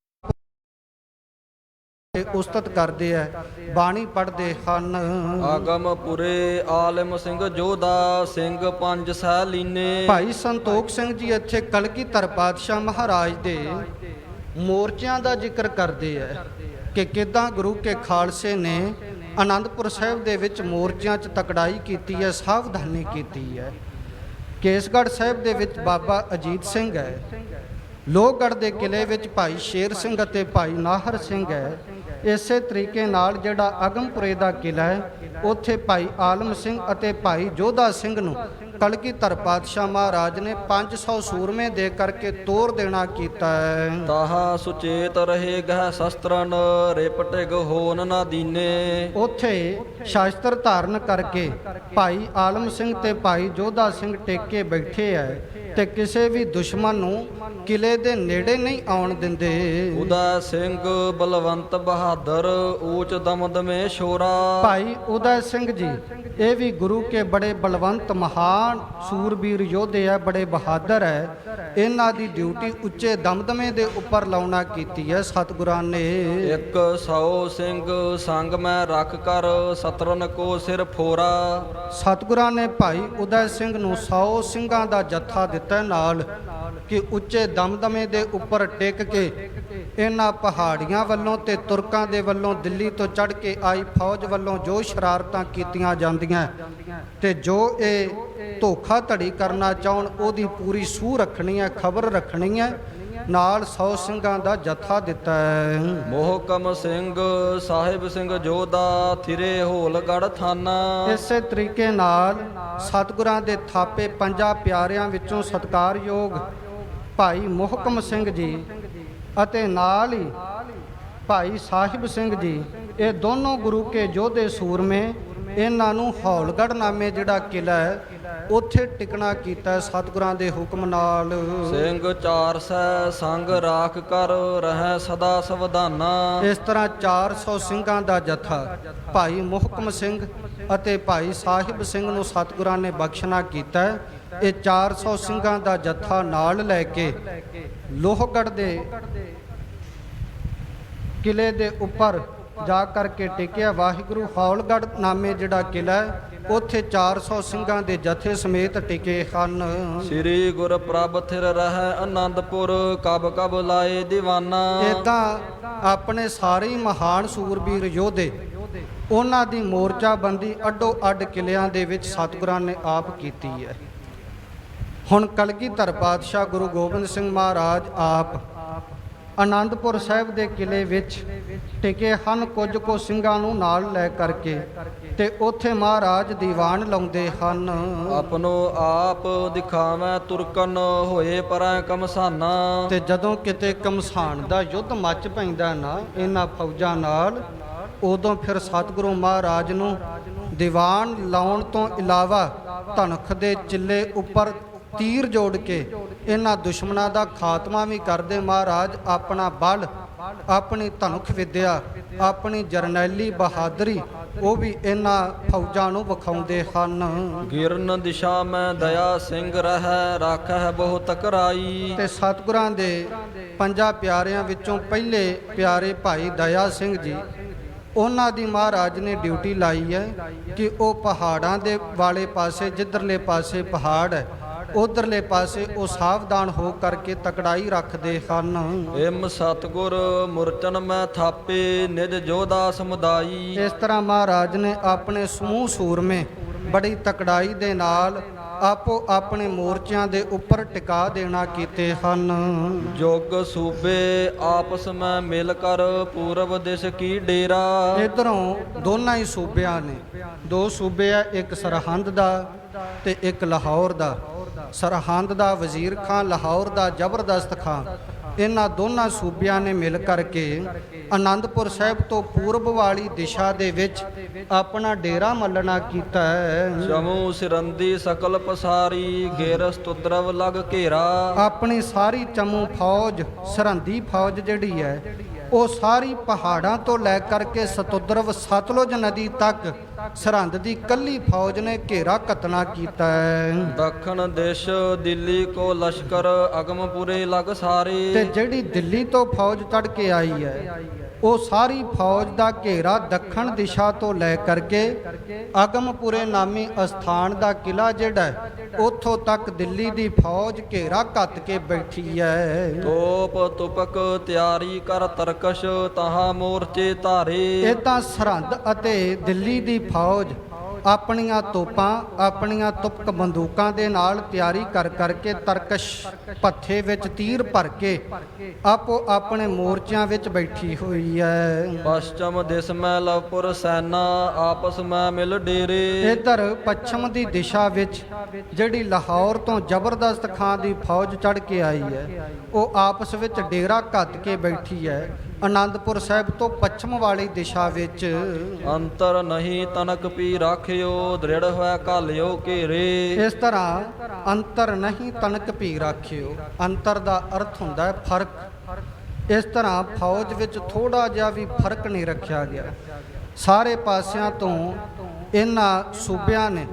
ਉਸਤਤ ਕਰਦੇ ਹੈ, ਬਾਣੀ ਪੜ੍ਹਦੇ ਹਨ। ਆਗਮ ਪੁਰੇ ਆਲਮ ਸਿੰਘ ਜੋਧਾ, ਸਿੰਘ ਪੰਜ ਸਹਿ ਲੀਨੇ। ਭਾਈ ਸੰਤੋਖ ਸਿੰਘ ਜੀ ਇੱਥੇ ਕਲਗੀਧਰ ਪਾਤਸ਼ਾਹ ਮਹਾਰਾਜ ਦੇ ਮੋਰਚਿਆਂ ਦਾ ਜ਼ਿਕਰ ਕਰਦੇ ਹੈ ਕਿ ਕਿੱਦਾਂ ਗੁਰੂ ਕੇ ਖਾਲਸੇ ਨੇ ਆਨੰਦਪੁਰ ਸਾਹਿਬ ਦੇ ਵਿੱਚ ਮੋਰਚਿਆਂ 'ਚ ਤਕੜਾਈ ਕੀਤੀ ਹੈ, ਸਾਵਧਾਨੀ ਕੀਤੀ ਹੈ। ਕੇਸਗੜ੍ਹ ਸਾਹਿਬ ਦੇ ਵਿੱਚ ਬਾਬਾ ਅਜੀਤ ਸਿੰਘ ਹੈ, ਲੋਹਗੜ੍ਹ ਦੇ ਕਿਲੇ ਵਿੱਚ ਭਾਈ ਸ਼ੇਰ ਸਿੰਘ ਅਤੇ ਭਾਈ ਨਾਹਰ ਸਿੰਘ ਹੈ। ਇਸੇ ਤਰੀਕੇ ਨਾਲ ਜਿਹੜਾ ਆਗਮਪੁਰੇ ਦਾ ਕਿਲਾ ਹੈ, ਉੱਥੇ ਭਾਈ ਆਲਮ ਸਿੰਘ ਅਤੇ ਭਾਈ ਜੋਧਾ ਸਿੰਘ ਨੂੰ ਕਲਗੀਧਰ ਪਾਤਸ਼ਾਹ ਮਹਾਰਾਜ ਨੇ 500 ਸੂਰਮੇ ਦੇ ਕਰਕੇ ਤੋਰ ਦੇਣਾ ਕੀਤਾ ਹੈ। ਤਾਹਾ ਸੁਚੇਤ ਰਹੇ ਗਹਿ ਸ਼ਸਤਰਨ, ਰਿਪਟਿਗ ਹੋਨ ਨਾ ਦੀਨੇ। ਉੱਥੇ ਸ਼ਾਸਤਰ ਧਾਰਨ ਕਰਕੇ ਭਾਈ ਆਲਮ ਸਿੰਘ ਤੇ ਭਾਈ ਜੋਧਾ ਸਿੰਘ ਟੇਕੇ ਬੈਠੇ ਹੈ ਤੇ ਕਿਸੇ ਵੀ ਦੁਸ਼ਮਣ ਨੂੰ ਕਿਲੇ ਦੇ ਨੇੜੇ ਨਹੀਂ ਆਉਣ ਦਿੰਦੇ। ਉਦੈ ਸਿੰਘ ਬਲਵੰਤ ਬਹਾਦਰ, ਊਚ ਦਮਦਮੇ ਸ਼ੋਰਾ। ਭਾਈ ਉਦੈ ਸਿੰਘ ਜੀ ਇਹ ਵੀ ਗੁਰੂ ਕੇ ਬੜੇ ਬਲਵੰਤ ਮਹਾਨ ਸੂਰਬੀਰ ਯੋਧੇ ਹੈ, ਬੜੇ ਬਹਾਦਰ ਹੈ। ਇਹਨਾਂ ਦੀ ਡਿਊਟੀ ਉੱਚੇ ਦਮਦਮੇ ਦੇ ਉੱਪਰ ਲਾਉਣਾ ਕੀਤੀ ਹੈ ਸਤਿਗੁਰਾਂ ਨੇ। 100 ਸਿੰਘ ਸੰਗ ਮੈਂ ਰੱਖ ਕਰ, ਸਤਰਨ ਕੋ ਸਿਰ ਫੋਰਾ। ਸਤਿਗੁਰਾਂ ਨੇ ਭਾਈ ਉਦੈ ਸਿੰਘ ਨੂੰ 100 ਸਿੰਘਾਂ ਦਾ ਜੱਥਾ ਦਿੱਤਾ ਨਾਲ ਕਿ ਉੱਚੇ ਦਮਦਮੇ ਦੇ ਉੱਪਰ ਟਿਕ ਕੇ ਇਹਨਾਂ ਪਹਾੜੀਆਂ ਵੱਲੋਂ ਤੇ ਤੁਰਕਾਂ ਦੇ ਵੱਲੋਂ ਦਿੱਲੀ ਤੋਂ ਚੜ੍ਹ ਕੇ ਆਈ ਫੌਜ ਵੱਲੋਂ ਜੋ ਸ਼ਰਾਰਤਾਂ ਕੀਤੀਆਂ ਜਾਂਦੀਆਂ ਤੇ ਜੋ ਇਹ ਧੋਖਾ ਧੜੀ ਕਰਨਾ ਚਾਹਣ ਉਹਦੀ ਪੂਰੀ ਸੂਹ ਰੱਖਣੀ ਹੈ, ਖਬਰ ਰੱਖਣੀ ਹੈ। ਨਾਲ 100 ਸਿੰਘਾਂ ਦਾ ਜੱਥਾ ਦਿੱਤਾ ਹੈ। ਮੋਹਕਮ ਸਿੰਘ ਸਾਹਿਬ ਸਿੰਘ ਜੋਧਾ, ਥਿਰੇ ਹੋਲਗੜ੍ਹ ਥਾਨਾ। ਇਸੇ ਤਰੀਕੇ ਨਾਲ ਸਤਿਗੁਰਾਂ ਦੇ ਥਾਪੇ 50 ਪਿਆਰਿਆਂ ਵਿੱਚੋਂ ਸਤਿਕਾਰਯੋਗ ਭਾਈ ਮੋਹਕਮ ਸਿੰਘ ਜੀ ਅਤੇ ਨਾਲ ਹੀ ਭਾਈ ਸਾਹਿਬ ਸਿੰਘ ਜੀ, ਇਹ ਦੋਨੋਂ ਗੁਰੂ ਕੇ ਯੋਧੇ ਸੂਰਮੇ, ਇਹਨਾਂ ਨੂੰ ਹੌਲਗੜ੍ਹ ਨਾਮੇ ਜਿਹੜਾ ਕਿਲਾ ਹੈ ਉੱਥੇ ਟਿਕਣਾ ਕੀਤਾ ਸਤਿਗੁਰਾਂ ਦੇ ਹੁਕਮ ਨਾਲ। ਸਿੰਘ 400 ਸੰਗ ਰਾਖ ਕਰ ਰਹਿ ਸਦਾ ਸਵਧਾਨਾ। ਇਸ ਤਰ੍ਹਾਂ 400 ਸਿੰਘਾਂ ਦਾ ਜੱਥਾ ਭਾਈ ਮੁਹਕਮ ਸਿੰਘ ਅਤੇ ਭਾਈ ਸਾਹਿਬ ਸਿੰਘ ਨੂੰ ਸਤਿਗੁਰਾਂ ਨੇ ਬਖਸ਼ਣਾ ਕੀਤਾ। ਇਹ 400 ਸਿੰਘਾਂ ਦਾ ਜੱਥਾ ਨਾਲ ਲੈ ਕੇ ਲੋਹਗੜ੍ਹ ਦੇ ਕਿਲੇ ਦੇ ਉੱਪਰ ਜਾ ਕਰਕੇ ਟਿਕਿਆ। ਵਾਹਿਗੁਰੂ ਹੌਲਗੜ੍ਹ ਨਾਮੇ ਜਿਹੜਾ ਕਿਲਾ ਹੈ ਉੱਥੇ 400 ਸਿੰਘਾਂ ਦੇ ਜਥੇ ਸਮੇਤ ਟਿਕੇ ਹਨ। ਸ੍ਰੀ ਗੁਰ ਪ੍ਰਭ ਥਿਰ ਰਹਿ ਆਨੰਦਪੁਰ, ਕਬ ਕਬ ਲਾਏ ਦੀਵਾਨਾ। ਇਦਾਂ ਆਪਣੇ ਸਾਰੇ ਮਹਾਨ ਸੂਰਬੀਰ ਯੋਧੇ, ਉਹਨਾਂ ਦੀ ਮੋਰਚਾਬੰਦੀ ਅੱਡੋ ਅੱਡ ਕਿਲਿਆਂ ਦੇ ਵਿੱਚ ਸਤਿਗੁਰਾਂ ਨੇ ਆਪ ਕੀਤੀ ਹੈ। ਹੁਣ ਕਲਗੀਧਰ ਪਾਤਸ਼ਾਹ ਗੁਰੂ ਗੋਬਿੰਦ ਸਿੰਘ ਮਹਾਰਾਜ ਆਪ ਆਨੰਦਪੁਰ ਸਾਹਿਬ ਦੇ ਕਿਲੇ ਵਿੱਚ ਟਿਕੇ ਹਨ, ਕੁਝ ਕੁ ਸਿੰਘਾਂ ਨੂੰ ਨਾਲ ਲੈ ਕਰਕੇ, ਤੇ ਉੱਥੇ ਮਹਾਰਾਜ ਦੀਵਾਨ ਲਾਉਂਦੇ ਹਨ। ਆਪਨੋ ਆਪ ਦਿਖਾਵੇਂ ਤੁਰਕਨ, ਹੋਏ ਪਰੈ ਕਮਸਾਨਾ। ਤੇ ਜਦੋਂ ਕਿਤੇ ਕਮਸਾਨ ਦਾ ਯੁੱਧ ਮੱਚ ਪੈਂਦਾ ਨਾ ਇਹਨਾਂ ਫੌਜਾਂ ਨਾਲ, ਉਦੋਂ ਫਿਰ ਸਤਿਗੁਰੂ ਮਹਾਰਾਜ ਨੂੰ ਦੀਵਾਨ ਲਾਉਣ ਤੋਂ ਇਲਾਵਾ ਧਨਖ ਦੇ ਚਿੱਲੇ ਉੱਪਰ ਤੀਰ ਜੋੜ ਕੇ ਇਹਨਾਂ ਦੁਸ਼ਮਣਾਂ ਦਾ ਖਾਤਮਾ ਵੀ ਕਰਦੇ। ਮਹਾਰਾਜ ਆਪਣਾ ਬਲ, ਆਪਣੀ ਧਨੁਖ ਵਿਦਿਆ, ਆਪਣੀ ਜਰਨੈਲੀ ਬਹਾਦਰੀ ਉਹ ਵੀ ਇਹਨਾਂ ਫੌਜਾਂ ਨੂੰ ਵਿਖਾਉਂਦੇ ਹਨ। ਗਿਰਨ ਦਿਸ਼ਾ ਮੈਂ ਦਇਆ ਸਿੰਘ ਰਹਿ, ਰਾਖੈ ਬਹੁ ਤਕਰਾਈ। ਤੇ ਸਤਿਗੁਰਾਂ ਦੇ 5 ਪਿਆਰਿਆਂ ਵਿੱਚੋਂ ਪਹਿਲੇ ਪਿਆਰੇ ਭਾਈ ਦਇਆ ਸਿੰਘ ਜੀ, ਉਹਨਾਂ ਦੀ ਮਹਾਰਾਜ ਨੇ ਡਿਊਟੀ ਲਾਈ ਹੈ ਕਿ ਉਹ ਪਹਾੜਾਂ ਦੇ ਵਾਲੇ ਪਾਸੇ, ਜਿੱਧਰਲੇ ਪਾਸੇ ਪਹਾੜ ਹੈ ਉਧਰਲੇ ਪਾਸੇ ਉਹ ਸਾਵਧਾਨ ਹੋ ਕਰਕੇ ਤਕੜਾਈ ਰੱਖਦੇ ਹਨ। ਏਮ ਸਤਗੁਰ ਮੁਰਚਨ ਮੈਂ ਥਾਪੇ ਨਿਜ ਜੋਧਾ ਸਮੁਦਾਈ। ਇਸ ਤਰ੍ਹਾਂ ਮਹਾਰਾਜ ਨੇ ਆਪਣੇ ਸਮੂਹ ਸੂਰਮੇ ਬੜੀ ਤਕੜਾਈ ਦੇ ਨਾਲ ਆਪੋ ਆਪਣੇ ਮੋਰਚਿਆਂ ਦੇ ਉੱਪਰ ਟਿਕਾ ਦੇਣਾ ਕੀਤੇ ਹਨ। ਜੁਗ ਸੂਬੇ ਆਪਸ ਮੈਂ ਮਿਲ ਕਰ ਪੂਰਬ ਦਿਸ਼ ਕੀ ਡੇਰਾ। ਇਧਰੋਂ ਦੋਨਾਂ ਹੀ ਸੂਬਿਆਂ ਨੇ, ਦੋ ਸੂਬੇ ਆ, ਇੱਕ ਸਰਹੰਦ ਦਾ ਤੇ ਇੱਕ ਲਾਹੌਰ ਦਾ। ਸਰਹੰਦ ਦਾ ਵਜ਼ੀਰ ਖਾਂ, ਲਾਹੌਰ ਦਾ ਜ਼ਬਰਦਸਤ ਖਾਂ, ਇਹਨਾਂ ਦੋਨਾਂ ਸੂਬਿਆਂ ਨੇ ਮਿਲ ਕਰਕੇ ਆਨੰਦਪੁਰ ਸਾਹਿਬ ਤੋਂ ਪੂਰਬ ਵਾਲੀ ਦਿਸ਼ਾ ਦੇ ਵਿੱਚ ਆਪਣਾ ਡੇਰਾ ਮੱਲਣਾ ਕੀਤਾ ਹੈ। ਜਮੂ ਸਿਰੰਦੀ ਸਕਲ ਪਸਾਰੀ ਘੇਰ ਸਤੁਦਰਵ ਲਗ ਘੇਰਾ। ਆਪਣੀ ਸਾਰੀ ਚਮੂ ਫੌਜ, ਸਰਹੰਦੀ ਫੌਜ ਜਿਹੜੀ ਹੈ, ਉਹ ਸਾਰੀ ਪਹਾੜਾਂ ਤੋਂ ਲੈ ਕਰਕੇ ਸਤੁਦਰਵ ਸਤਲੁਜ ਨਦੀ ਤੱਕ ਸਰਹੰਦ ਦੀ ਕੱਲੀ ਫੌਜ ਨੇ ਘੇਰਾ ਘਤਨਾ ਕੀਤਾ ਹੈ। ਦੱਖਣ ਦੇਸ਼ ਦਿੱਲੀ ਕੋ ਲਸ਼ਕਰ ਅਗਮਪੁਰੇ ਲਗ ਸਾਰੇ। ਤੇ ਜਿਹੜੀ ਦਿੱਲੀ ਤੋਂ ਫੌਜ ਚੜ ਕੇ ਆਈ ਹੈ, ਉਹ ਸਾਰੀ ਫੌਜ ਦਾ ਘੇਰਾ ਦੱਖਣ ਦਿਸ਼ਾ ਤੋਂ ਲੈ ਕਰਕੇ ਅਗਮਪੁਰੇ ਨਾਮੀ ਅਸਥਾਨ ਦਾ ਕਿਲਾ ਜਿਹੜਾ ਹੈ, ਉੱਥੋਂ ਤੱਕ ਦਿੱਲੀ ਦੀ ਫੌਜ ਘੇਰਾ ਘੱਤ ਕੇ ਬੈਠੀ ਹੈ। ਤੋਪ ਤੁਪਕ ਤਿਆਰੀ ਕਰ ਤਰਕਸ਼ ਤਹਾ ਮੋਰਚੇ ਧਾਰੇ। ਇਦਾਂ ਸਰਹੰਦ ਅਤੇ ਦਿੱਲੀ ਦੀ ਫੌਜ ਆਪਣੀਆਂ ਤੋਪਾਂ, ਆਪਣੀਆਂ ਤੁਪਕ ਬੰਦੂਕਾਂ ਦੇ ਨਾਲ ਤਿਆਰੀ ਕਰ ਕਰਕੇ ਤਰਕਸ਼ ਪੱਥੇ ਵਿੱਚ ਤੀਰ ਭਰ ਕੇ ਆਪੋ ਆਪਣੇ ਮੋਰਚਿਆਂ ਵਿੱਚ ਬੈਠੀ ਹੋਈ ਹੈ। ਪਸ਼ਚਮ ਦਿਸ ਮੈਂ ਲਵਪੁਰ ਸੈਨਾ ਆਪਸ ਮੈਂ ਮਿਲ ਡੇਰੇ। ਇਧਰ ਪੱਛਮ ਦੀ ਦਿਸ਼ਾ ਵਿੱਚ ਜਿਹੜੀ ਲਾਹੌਰ ਤੋਂ ਜ਼ਬਰਦਸਤ ਖਾਂ ਦੀ ਫੌਜ ਚੜ ਕੇ ਆਈ ਹੈ, ਉਹ ਆਪਸ ਵਿੱਚ ਡੇਰਾ ਘੱਤ ਕੇ ਬੈਠੀ ਹੈ ਆਨੰਦਪੁਰ ਸਾਹਿਬ ਤੋਂ ਪੱਛਮ ਵਾਲੀ ਦਿਸ਼ਾ ਵਿੱਚ। ਅੰਤਰ ਨਹੀਂ ਤਨਕ ਪੀ ਰਾਖਿਓ ਦ੍ਰਿੜ ਹੋਇਆ ਘਾਲਿਓ ਘੇਰੇ। ਇਸ ਤਰ੍ਹਾਂ ਅੰਤਰ ਨਹੀਂ ਤਨਕ ਭੀ ਰਾਖਿਓ, ਅੰਤਰ ਦਾ ਅਰਥ ਹੁੰਦਾ ਹੈ ਫਰਕ। ਇਸ ਤਰ੍ਹਾਂ ਫੌਜ ਵਿੱਚ ਥੋੜਾ ਜਿਹਾ ਵੀ ਫਰਕ ਨਹੀਂ ਰੱਖਿਆ ਗਿਆ। ਸਾਰੇ ਪਾਸਿਆਂ ਤੋਂ ਇਹਨਾਂ ਸੂਬਿਆਂ ਨੇ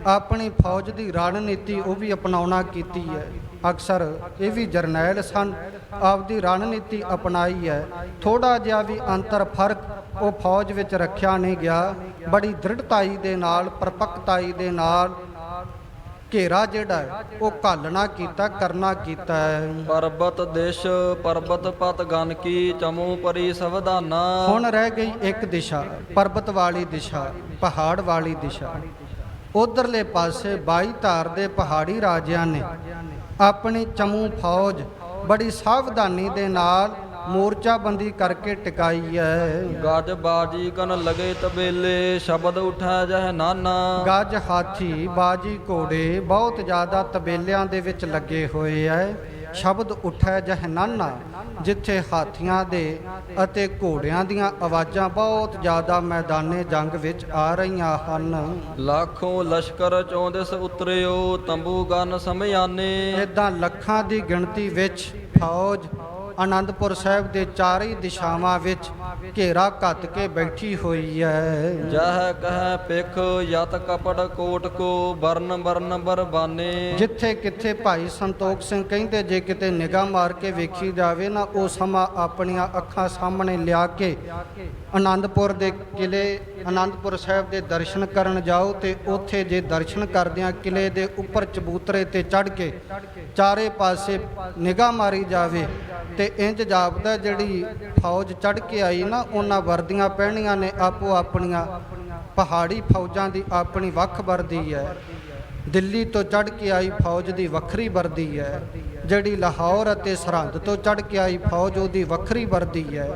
ਆਪਣੀ ਫੌਜ ਦੀ ਰਣਨੀਤੀ ਉਹ ਵੀ ਅਪਣਾਉਣਾ ਕੀਤੀ ਹੈ। ਅਕਸਰ ਇਹ ਵੀ ਜਰਨੈਲ ਸਨ, ਆਪਦੀ ਰਣਨੀਤੀ ਅਪਣਾਈ ਹੈ। ਥੋੜਾ ਜਿਹਾ ਵੀ ਅੰਤਰ ਫਰਕ ਉਹ ਫੌਜ ਵਿੱਚ ਰੱਖਿਆ ਨਹੀਂ ਗਿਆ। ਬੜੀ ਦ੍ਰਿੜਤਾਈ ਦੇ ਨਾਲ, ਪਰਪੱਕਤਾਈ ਦੇ ਨਾਲ ਘੇਰਾ ਜਿਹੜਾ ਹੈ ਉਹ ਘਾਲਣਾ ਕੀਤਾ, ਕਰਨਾ ਕੀਤਾ ਹੈ। ਪਰਬਤ ਦੇਸ਼ ਪਰਬਤ ਪਤ ਗਨ ਕੀ ਚਮੂ ਪਰੀ ਸਵਧਾਨਾ। ਹੁਣ ਰਹਿ ਗਈ ਇੱਕ ਦਿਸ਼ਾ, ਪਰਬਤ ਵਾਲੀ ਦਿਸ਼ਾ, ਪਹਾੜ ਵਾਲੀ ਦਿਸ਼ਾ। ਉਧਰਲੇ ਪਾਸੇ 22 ਧਾਰ ਦੇ ਪਹਾੜੀ ਰਾਜਿਆਂ ਨੇ ਆਪਣੀ ਚਮੂ ਫੌਜ ਬੜੀ ਸਾਵਧਾਨੀ ਦੇ ਨਾਲ ਮੋਰਚਾਬੰਦੀ ਕਰਕੇ ਟਿਕਾਈ ਹੈ। ਗੱਜ ਬਾਜੀ ਕਨ ਲਗੇ ਤਬੇਲੇ ਸ਼ਬਦ ਉਠਾ ਜਹ ਨਾਨਾ। ਗੱਜ, ਹਾਥੀ, ਬਾਜੀ, ਘੋੜੇ ਬਹੁਤ ਜ਼ਿਆਦਾ ਤਬੇਲਿਆਂ ਦੇ ਵਿੱਚ ਲੱਗੇ ਹੋਏ ਹੈ। ਸ਼ਬਦ ਉਠੈ ਜਹ ਨਾਨਾ, ਜਿੱਥੇ ਹਾਥੀਆਂ ਦੇ ਅਤੇ ਘੋੜਿਆਂ ਦੀਆਂ ਆਵਾਜ਼ਾਂ ਬਹੁਤ ਜ਼ਿਆਦਾ ਮੈਦਾਨੇ ਜੰਗ ਵਿੱਚ ਆ ਰਹੀਆਂ ਹਨ। ਲੱਖੋਂ ਲਸ਼ਕਰ ਚੌਂਦਿਸ ਉਤਰਿਓ ਤੰਬੂ ਗਨ ਸਮਿਆਨੇ। ਇਦਾਂ ਲੱਖਾਂ ਦੀ ਗਿਣਤੀ ਵਿੱਚ ਫੌਜ ਆਨੰਦਪੁਰ ਸਾਹਿਬ ਦੇ ਚਾਰੇ ਦਿਸ਼ਾਵਾਂ ਵਿੱਚ ਘੇਰਾ ਘੱਤ ਕੇ ਬੈਠੀ ਹੋਈ ਹੈ। ਜਹ ਕਹਿ ਪਿਖ ਯਤ ਕਪੜ ਕੋਟ ਕੋ ਬਰਨ ਬਰਨ ਬਰਬਾਨੇ। ਜਿੱਥੇ ਕਿੱਥੇ ਭਾਈ ਸੰਤੋਖ ਸਿੰਘ ਕਹਿੰਦੇ ਜੇ ਕਿਤੇ ਨਿਗਾਹ ਮਾਰ ਕੇ ਵੇਖੀ ਜਾਵੇ ਨਾ, ਉਹ ਸਮਾਂ ਆਪਣੀਆਂ ਅੱਖਾਂ ਸਾਹਮਣੇ ਲਿਆ ਕੇ ਆਨੰਦਪੁਰ ਦੇ ਕਿਲੇ, ਆਨੰਦਪੁਰ ਸਾਹਿਬ ਦੇ ਦਰਸ਼ਨ ਕਰਨ ਜਾਓ ਤੇ ਉੱਥੇ ਜੇ ਦਰਸ਼ਨ ਕਰਦਿਆਂ ਕਿਲੇ ਦੇ ਉੱਪਰ ਚਬੂਤਰੇ ਤੇ ਚੜ੍ਹ ਕੇ ਚਾਰੇ ਪਾਸੇ ਨਿਗਾਹ ਮਾਰੀ ਜਾਵੇ ਤੇ ਇੰਜ ਜਾਪਦਾ ਜਿਹੜੀ ਫੌਜ ਚੜ੍ਹ ਕੇ ਆਈ ਨਾ, ਉਹਨਾਂ ਵਰਦੀਆਂ ਪਹਿਨੀਆਂ ਨੇ ਆਪੋ ਆਪਣੀਆਂ। ਪਹਾੜੀ ਫੌਜਾਂ ਦੀ ਆਪਣੀ ਵੱਖ ਵਰਦੀ ਹੈ, ਦਿੱਲੀ ਤੋਂ ਚੜ੍ਹ ਕੇ ਆਈ ਫੌਜ ਦੀ ਵੱਖਰੀ ਵਰਦੀ ਹੈ, ਜਿਹੜੀ ਲਾਹੌਰ ਅਤੇ ਸਰਹੰਦ ਤੋਂ ਚੜ੍ਹ ਕੇ ਆਈ ਫੌਜ ਉਹਦੀ ਵੱਖਰੀ ਵਰਦੀ ਹੈ।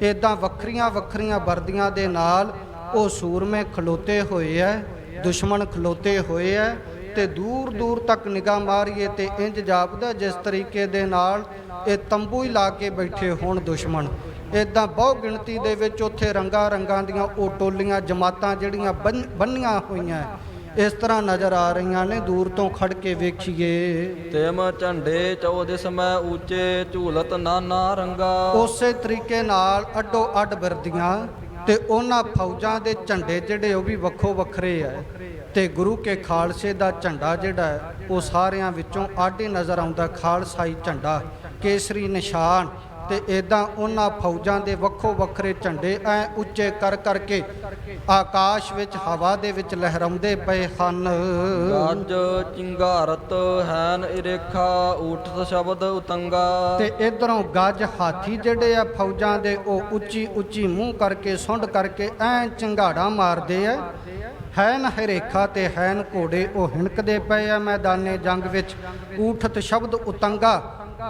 ਇੱਦਾਂ ਵੱਖਰੀਆਂ ਵੱਖਰੀਆਂ ਵਰਦੀਆਂ ਦੇ ਨਾਲ ਉਹ ਸੂਰਮੇ ਖਲੋਤੇ ਹੋਏ ਹੈ, ਦੁਸ਼ਮਣ ਖਲੋਤੇ ਹੋਏ ਹੈ। ਤੇ ਦੂਰ ਦੂਰ ਤੱਕ ਨਿਗਾਹ ਮਾਰੀਏ ਤੇ ਇੰਜ ਜਾਪਦਾ ਜਿਸ ਤਰੀਕੇ ਦੇ ਨਾਲ ਇਹ ਤੰਬੂ ਹੀ ਲਾ ਕੇ ਬੈਠੇ ਹੋਣ ਦੁਸ਼ਮਣ। ਇੱਦਾਂ ਬਹੁ ਗਿਣਤੀ ਦੇ ਵਿੱਚ ਉੱਥੇ ਰੰਗਾਂ ਰੰਗਾਂ ਦੀਆਂ ਉਹ ਟੋਲੀਆਂ, ਜਮਾਤਾਂ ਜਿਹੜੀਆਂ ਬੰਨੀਆਂ ਹੋਈਆਂ ਇਸ ਤਰ੍ਹਾਂ ਨਜ਼ਰ ਆ ਰਹੀਆਂ ਨੇ ਦੂਰ ਤੋਂ ਖੜ ਕੇ ਵੇਖੀਏ। ਤਿਮ ਝੰਡੇ ਚੌਦਿਸ ਮੈਂ ਉੱਚੇ ਝੂਲਤ ਨਾਨਾ ਰੰਗਾ। ਉਸੇ ਤਰੀਕੇ ਨਾਲ ਅੱਡੋ ਅੱਡ ਵਰਦੀਆਂ ਤੇ ਉਹਨਾਂ ਫੌਜਾਂ ਦੇ ਝੰਡੇ ਜਿਹੜੇ ਉਹ ਵੀ ਵੱਖੋ ਵੱਖਰੇ ਹੈ। ਤੇ ਗੁਰੂ ਕੇ ਖਾਲਸੇ ਦਾ ਝੰਡਾ ਜਿਹੜਾ ਹੈ ਉਹ ਸਾਰਿਆਂ ਵਿੱਚੋਂ ਆਡੇ ਨਜ਼ਰ ਆਉਂਦਾ। ਖਾਲਸਾਈ ਝੰਡਾ, ਕੇਸਰੀ ਨਿਸ਼ਾਨ ਤੇ ਇਦਾਂ ਉਹਨਾਂ ਫੌਜਾਂ ਦੇ ਵੱਖੋ ਵੱਖਰੇ ਝੰਡੇ ਐ ਉੱਚੇ ਕਰ ਕਰਕੇ ਆਕਾਸ਼ ਵਿੱਚ ਹਵਾ ਦੇ ਵਿੱਚ ਲਹਿਰਾਉਂਦੇ ਪਏ ਹਨ। ਗੱਜ ਚਿੰਗਾਰਤ ਹੈਨ ਇਰੇਖਾ ਊਠਤ ਸ਼ਬਦ ਉਤੰਗਾ। ਤੇ ਇਧਰੋਂ ਗੱਜ ਹਾਥੀ ਜਿਹੜੇ ਆ ਫੌਜਾਂ ਦੇ ਉਹ ਉੱਚੀ ਉੱਚੀ ਮੂੰਹ ਕਰਕੇ ਸੁੰਡ ਕਰਕੇ ਐ ਚਿੰਗਾੜਾ ਮਾਰਦੇ ਆ। ਹੈਨ ਹਰੇਖਾ ਤੇ ਹੈਨ ਘੋੜੇ ਉਹ ਹਿਣਕਦੇ ਪਏ ਆ ਮੈਦਾਨੇ ਜੰਗ ਵਿੱਚ। ਊਠਤ ਸ਼ਬਦ ਉਤੰਗਾ,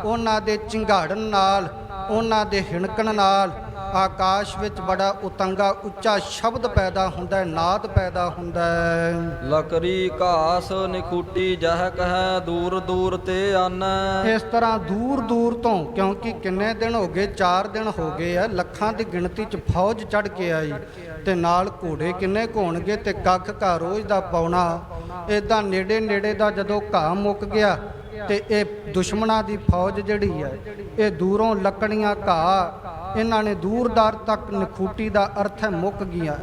ਉਹਨਾਂ ਦੇ ਚਿੰਗਾੜਨ ਨਾਲ, ਉਹਨਾਂ ਦੇ ਹਿਣਕਣ ਨਾਲ ਆਕਾਸ਼ ਵਿੱਚ ਬੜਾ ਉਤੰਗਾ ਉੱਚਾ ਸ਼ਬਦ ਪੈਦਾ ਹੁੰਦਾ ਹੈ, ਨਾਦ ਪੈਦਾ ਹੁੰਦਾ ਹੈ। ਲਕਰੀ ਘਾਸ ਨਿਖੂਟੀ ਜਹ ਕਹੈ ਦੂਰ ਦੂਰ ਤੇ ਆਨੈ। ਇਸ ਤਰ੍ਹਾਂ ਦੂਰ ਦੂਰ ਤੋਂ, ਕਿਉਂਕਿ ਕਿੰਨੇ ਦਿਨ ਹੋ ਗਏ, 4 ਦਿਨ ਹੋ ਗਏ ਆ, ਲੱਖਾਂ ਦੀ ਗਿਣਤੀ 'ਚ ਫੌਜ ਚੜ੍ਹ ਕੇ ਆਈ ਤੇ ਨਾਲ ਘੋੜੇ ਕਿੰਨੇ ਘੋਣਗੇ ਤੇ ਕੱਖ ਘਾ ਰੋਜ਼ ਦਾ ਪਾਉਣਾ। ਇਦਾਂ ਨੇੜੇ ਨੇੜੇ ਦਾ ਜਦੋਂ ਘਾਹ ਮੁੱਕ ਗਿਆ ਤੇ ਇਹ ਦੁਸ਼ਮਣਾਂ ਦੀ ਫੌਜ ਜਿਹੜੀ ਹੈ ਇਹ ਦੂਰੋਂ ਲੱਕੜੀਆਂ ਘਾਹ ਇਹਨਾਂ ਨੇ ਦੂਰਦਾਰ ਤੱਕ ਨਖੂਟੀ ਦਾ ਅਰਥ ਹੈ ਮੁੱਕ ਗਿਆ।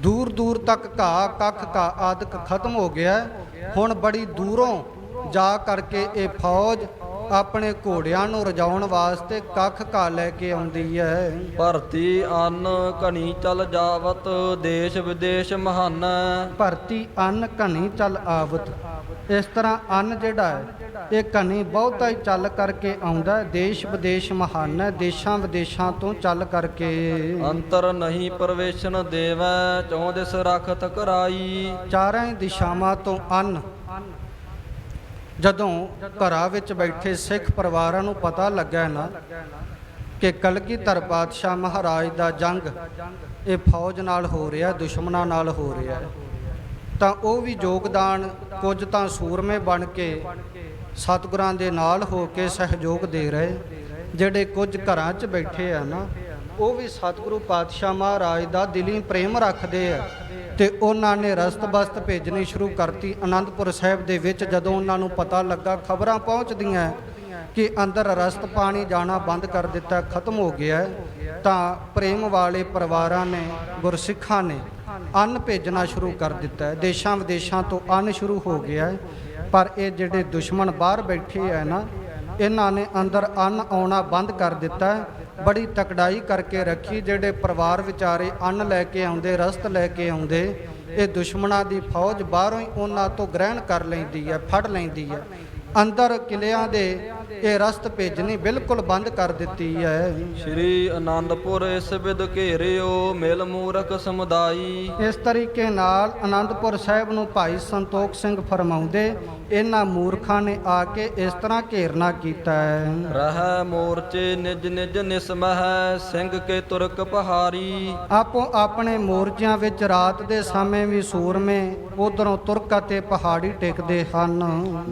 ਦੂਰ ਦੂਰ ਤੱਕ ਘਾਹ ਕੱਖ ਘਾਹ ਆਦਿਕ ਖਤਮ ਹੋ ਗਿਆ। ਹੁਣ ਬੜੀ ਦੂਰੋਂ ਜਾ ਕਰਕੇ ਇਹ ਫੌਜ ਆਪਣੇ ਘੋੜਿਆਂ ਨੂੰ ਰਜਾਉਣ ਵਾਸਤੇ ਕੱਖ ਘਾਹ ਲੈ ਕੇ ਆਉਂਦੀ ਹੈ। ਭਰਤੀ ਅੰਨ ਘਣੀ ਚਲ ਜਾਵਤ ਦੇਸ਼ ਵਿਦੇਸ਼ ਮਹਾਨਾ। ਭਰਤੀ ਅੰਨ ਘਣੀ ਚਲ ਆਵਤ, ਇਸ ਤਰ੍ਹਾਂ ਅੰਨ ਜਿਹੜਾ ਹੈ ਇਹ ਘਣੀ ਬਹੁਤਾ ਹੀ ਚੱਲ ਕਰਕੇ ਆਉਂਦਾ। ਦੇਸ਼ ਵਿਦੇਸ਼ ਮਹਾਨ ਹੈ, ਦੇਸ਼ਾਂ ਵਿਦੇਸ਼ਾਂ ਤੋਂ ਚੱਲ ਕਰਕੇ। ਅੰਤਰ ਨਹੀਂ ਪ੍ਰਵੇਸ਼ਨ ਦੇਵੈ ਚੌਂ ਦਿਸ ਰਖਤ ਕਰਾਈ। ਚਾਰਾਂ ਹੀ ਦਿਸ਼ਾਵਾਂ ਤੋਂ ਅੰਨ ਜਦੋਂ ਘਰਾਂ ਵਿੱਚ ਬੈਠੇ ਸਿੱਖ ਪਰਿਵਾਰਾਂ ਨੂੰ ਪਤਾ ਲੱਗਾ ਨਾ ਕਿ ਕਲਗੀਧਰ ਪਾਤਸ਼ਾਹ ਮਹਾਰਾਜ ਦਾ ਜੰਗ ਇਹ ਫੌਜ ਨਾਲ ਹੋ ਰਿਹਾ, ਦੁਸ਼ਮਣਾਂ ਨਾਲ ਹੋ ਰਿਹਾ, ਤਾਂ ਉਹ ਵੀ ਯੋਗਦਾਨ, ਕੁਝ ਤਾਂ ਸੂਰਮੇ ਬਣ ਕੇ ਸਤਿਗੁਰਾਂ ਦੇ ਨਾਲ ਹੋ ਕੇ ਸਹਿਯੋਗ ਦੇ ਰਹੇ। ਜਿਹੜੇ ਕੁਝ ਘਰਾਂ 'ਚ ਬੈਠੇ ਆ ਨਾ ਉਹ ਵੀ ਸਤਿਗੁਰੂ ਪਾਤਸ਼ਾਹ ਮਹਾਰਾਜ ਦਾ ਦਿਲੀ ਪ੍ਰੇਮ ਰੱਖਦੇ ਆ ਤੇ ਉਹਨਾਂ ਨੇ ਰਸਤ ਬਸਤ ਭੇਜਣੀ ਸ਼ੁਰੂ ਕਰਤੀ। ਆਨੰਦਪੁਰ ਸਾਹਿਬ ਦੇ ਵਿੱਚ ਜਦੋਂ ਉਹਨਾਂ ਨੂੰ ਪਤਾ ਲੱਗਾ, ਖਬਰਾਂ ਪਹੁੰਚਦੀਆਂ ਕਿ ਅੰਦਰ ਰਸਤ ਪਾਣੀ ਜਾਣਾ ਬੰਦ ਕਰ ਦਿੱਤਾ, ਖਤਮ ਹੋ ਗਿਆ, ਤਾਂ ਪ੍ਰੇਮ ਵਾਲੇ ਪਰਿਵਾਰਾਂ ਨੇ, ਗੁਰਸਿੱਖਾਂ ਨੇ ਅੰਨ ਭੇਜਣਾ ਸ਼ੁਰੂ ਕਰ ਦਿੱਤਾ। ਦੇਸ਼ਾਂ ਵਿਦੇਸ਼ਾਂ ਤੋਂ ਅੰਨ ਸ਼ੁਰੂ ਹੋ ਗਿਆ। ਪਰ ਇਹ ਜਿਹੜੇ ਦੁਸ਼ਮਣ ਬਾਹਰ ਬੈਠੇ ਹੈ ਨਾ, ਇਹਨਾਂ ਨੇ ਅੰਦਰ ਅੰਨ ਆਉਣਾ ਬੰਦ ਕਰ ਦਿੱਤਾ। ਬੜੀ ਤਕੜਾਈ ਕਰਕੇ ਰੱਖੀ। ਜਿਹੜੇ ਪਰਿਵਾਰ ਵਿਚਾਰੇ ਅੰਨ ਲੈ ਕੇ ਆਉਂਦੇ, ਰਸਤ ਲੈ ਕੇ ਆਉਂਦੇ, ਇਹ ਦੁਸ਼ਮਣਾਂ ਦੀ ਫੌਜ ਬਾਹਰੋਂ ਹੀ ਉਹਨਾਂ ਤੋਂ ਗ੍ਰਹਿਣ ਕਰ ਲੈਂਦੀ ਹੈ, ਫੜ ਲੈਂਦੀ ਹੈ। ਅੰਦਰ ਕਿਲਿਆਂ ਦੇ ਇਹ ਰਸਤ ਭੇਜਣੀ ਬਿਲਕੁਲ ਬੰਦ ਕਰ ਦਿੱਤੀ ਹੈ। ਸ਼੍ਰੀ ਅਨੰਦਪੁਰ ਇਸ ਵਿਦ ਘੇਰਿਓ ਮਿਲ ਮੂਰਖ ਸਮੁਦਾਈ। ਇਸ ਤਰੀਕੇ ਨਾਲ ਅਨੰਦਪੁਰ ਸਾਹਿਬ ਨੂੰ ਭਾਈ ਸੰਤੋਖ ਸਿੰਘ ਫਰਮਾਉਂਦੇ, ਇਹਨਾਂ ਮੂਰਖਾਂ ਨੇ ਆ ਕੇ ਇਸ ਤਰ੍ਹਾਂ ਘੇਰਨਾ ਕੀਤਾ ਹੈ। ਰਹਿ ਮੋਰਚੇ ਨਿਜ ਨਿਜ ਨਿਸਮਹਿ ਸਿੰਘ ਕੇ ਤੁਰਕ ਪਹਾਰੀ। ਆਪੋ ਆਪਣੇ ਮੋਰਚਿਆਂ ਵਿੱਚ ਰਾਤ ਦੇ ਸਮੇਂ ਵੀ ਸੂਰਮੇ ਉਧਰੋਂ ਤੁਰਕ ਅਤੇ ਪਹਾੜੀ ਟਿਕਦੇ ਹਨ।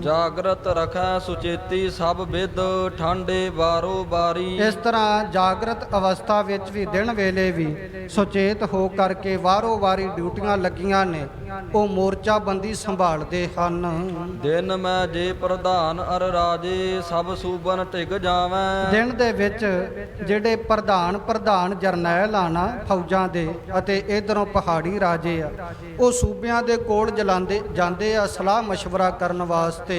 ਜਾਗਰਤ ਰਖੈ ਸੁਚੇਤੀ ਸਭ ਵਿਦ ਠਾਂਡੇ ਬਾਰੋ ਬਾਰੀ। ਇਸ ਤਰ੍ਹਾਂ ਜਾਗਰਤ ਅਵਸਥਾ ਵਿੱਚ ਵੀ ਦਿਨ ਵੇਲੇ ਵੀ ਸੁਚੇਤ ਹੋ ਕਰਕੇ ਵਾਰੋ ਵਾਰੀ ਡਿਊਟੀਆਂ ਲੱਗੀਆਂ ਨੇ, ਉਹ ਮੋਰਚਾ ਬੰਦੀ ਸੰਭਾਲਦੇ ਹਨ। ਦਿਨ ਮੈਂ ਜੇ ਪ੍ਰਧਾਨ ਅਰ ਰਾਜੇ ਸਭ ਸੂਬਨ ਟਿਕ ਜਾਵੈ। ਦਿਨ ਦੇ ਵਿੱਚ ਜਿਹੜੇ ਪ੍ਰਧਾਨ ਜਰਨੈਲ ਆਣਾ ਫੌਜਾਂ ਦੇ ਅਤੇ ਇਧਰੋਂ ਪਹਾੜੀ ਰਾਜੇ ਆ, ਉਹ ਸੂਬਿਆਂ ਦੇ ਕੋਲ ਜਾਂਦੇ ਆ ਸਲਾਹ ਮਸ਼ਵਰਾ ਕਰਨ ਵਾਸਤੇ।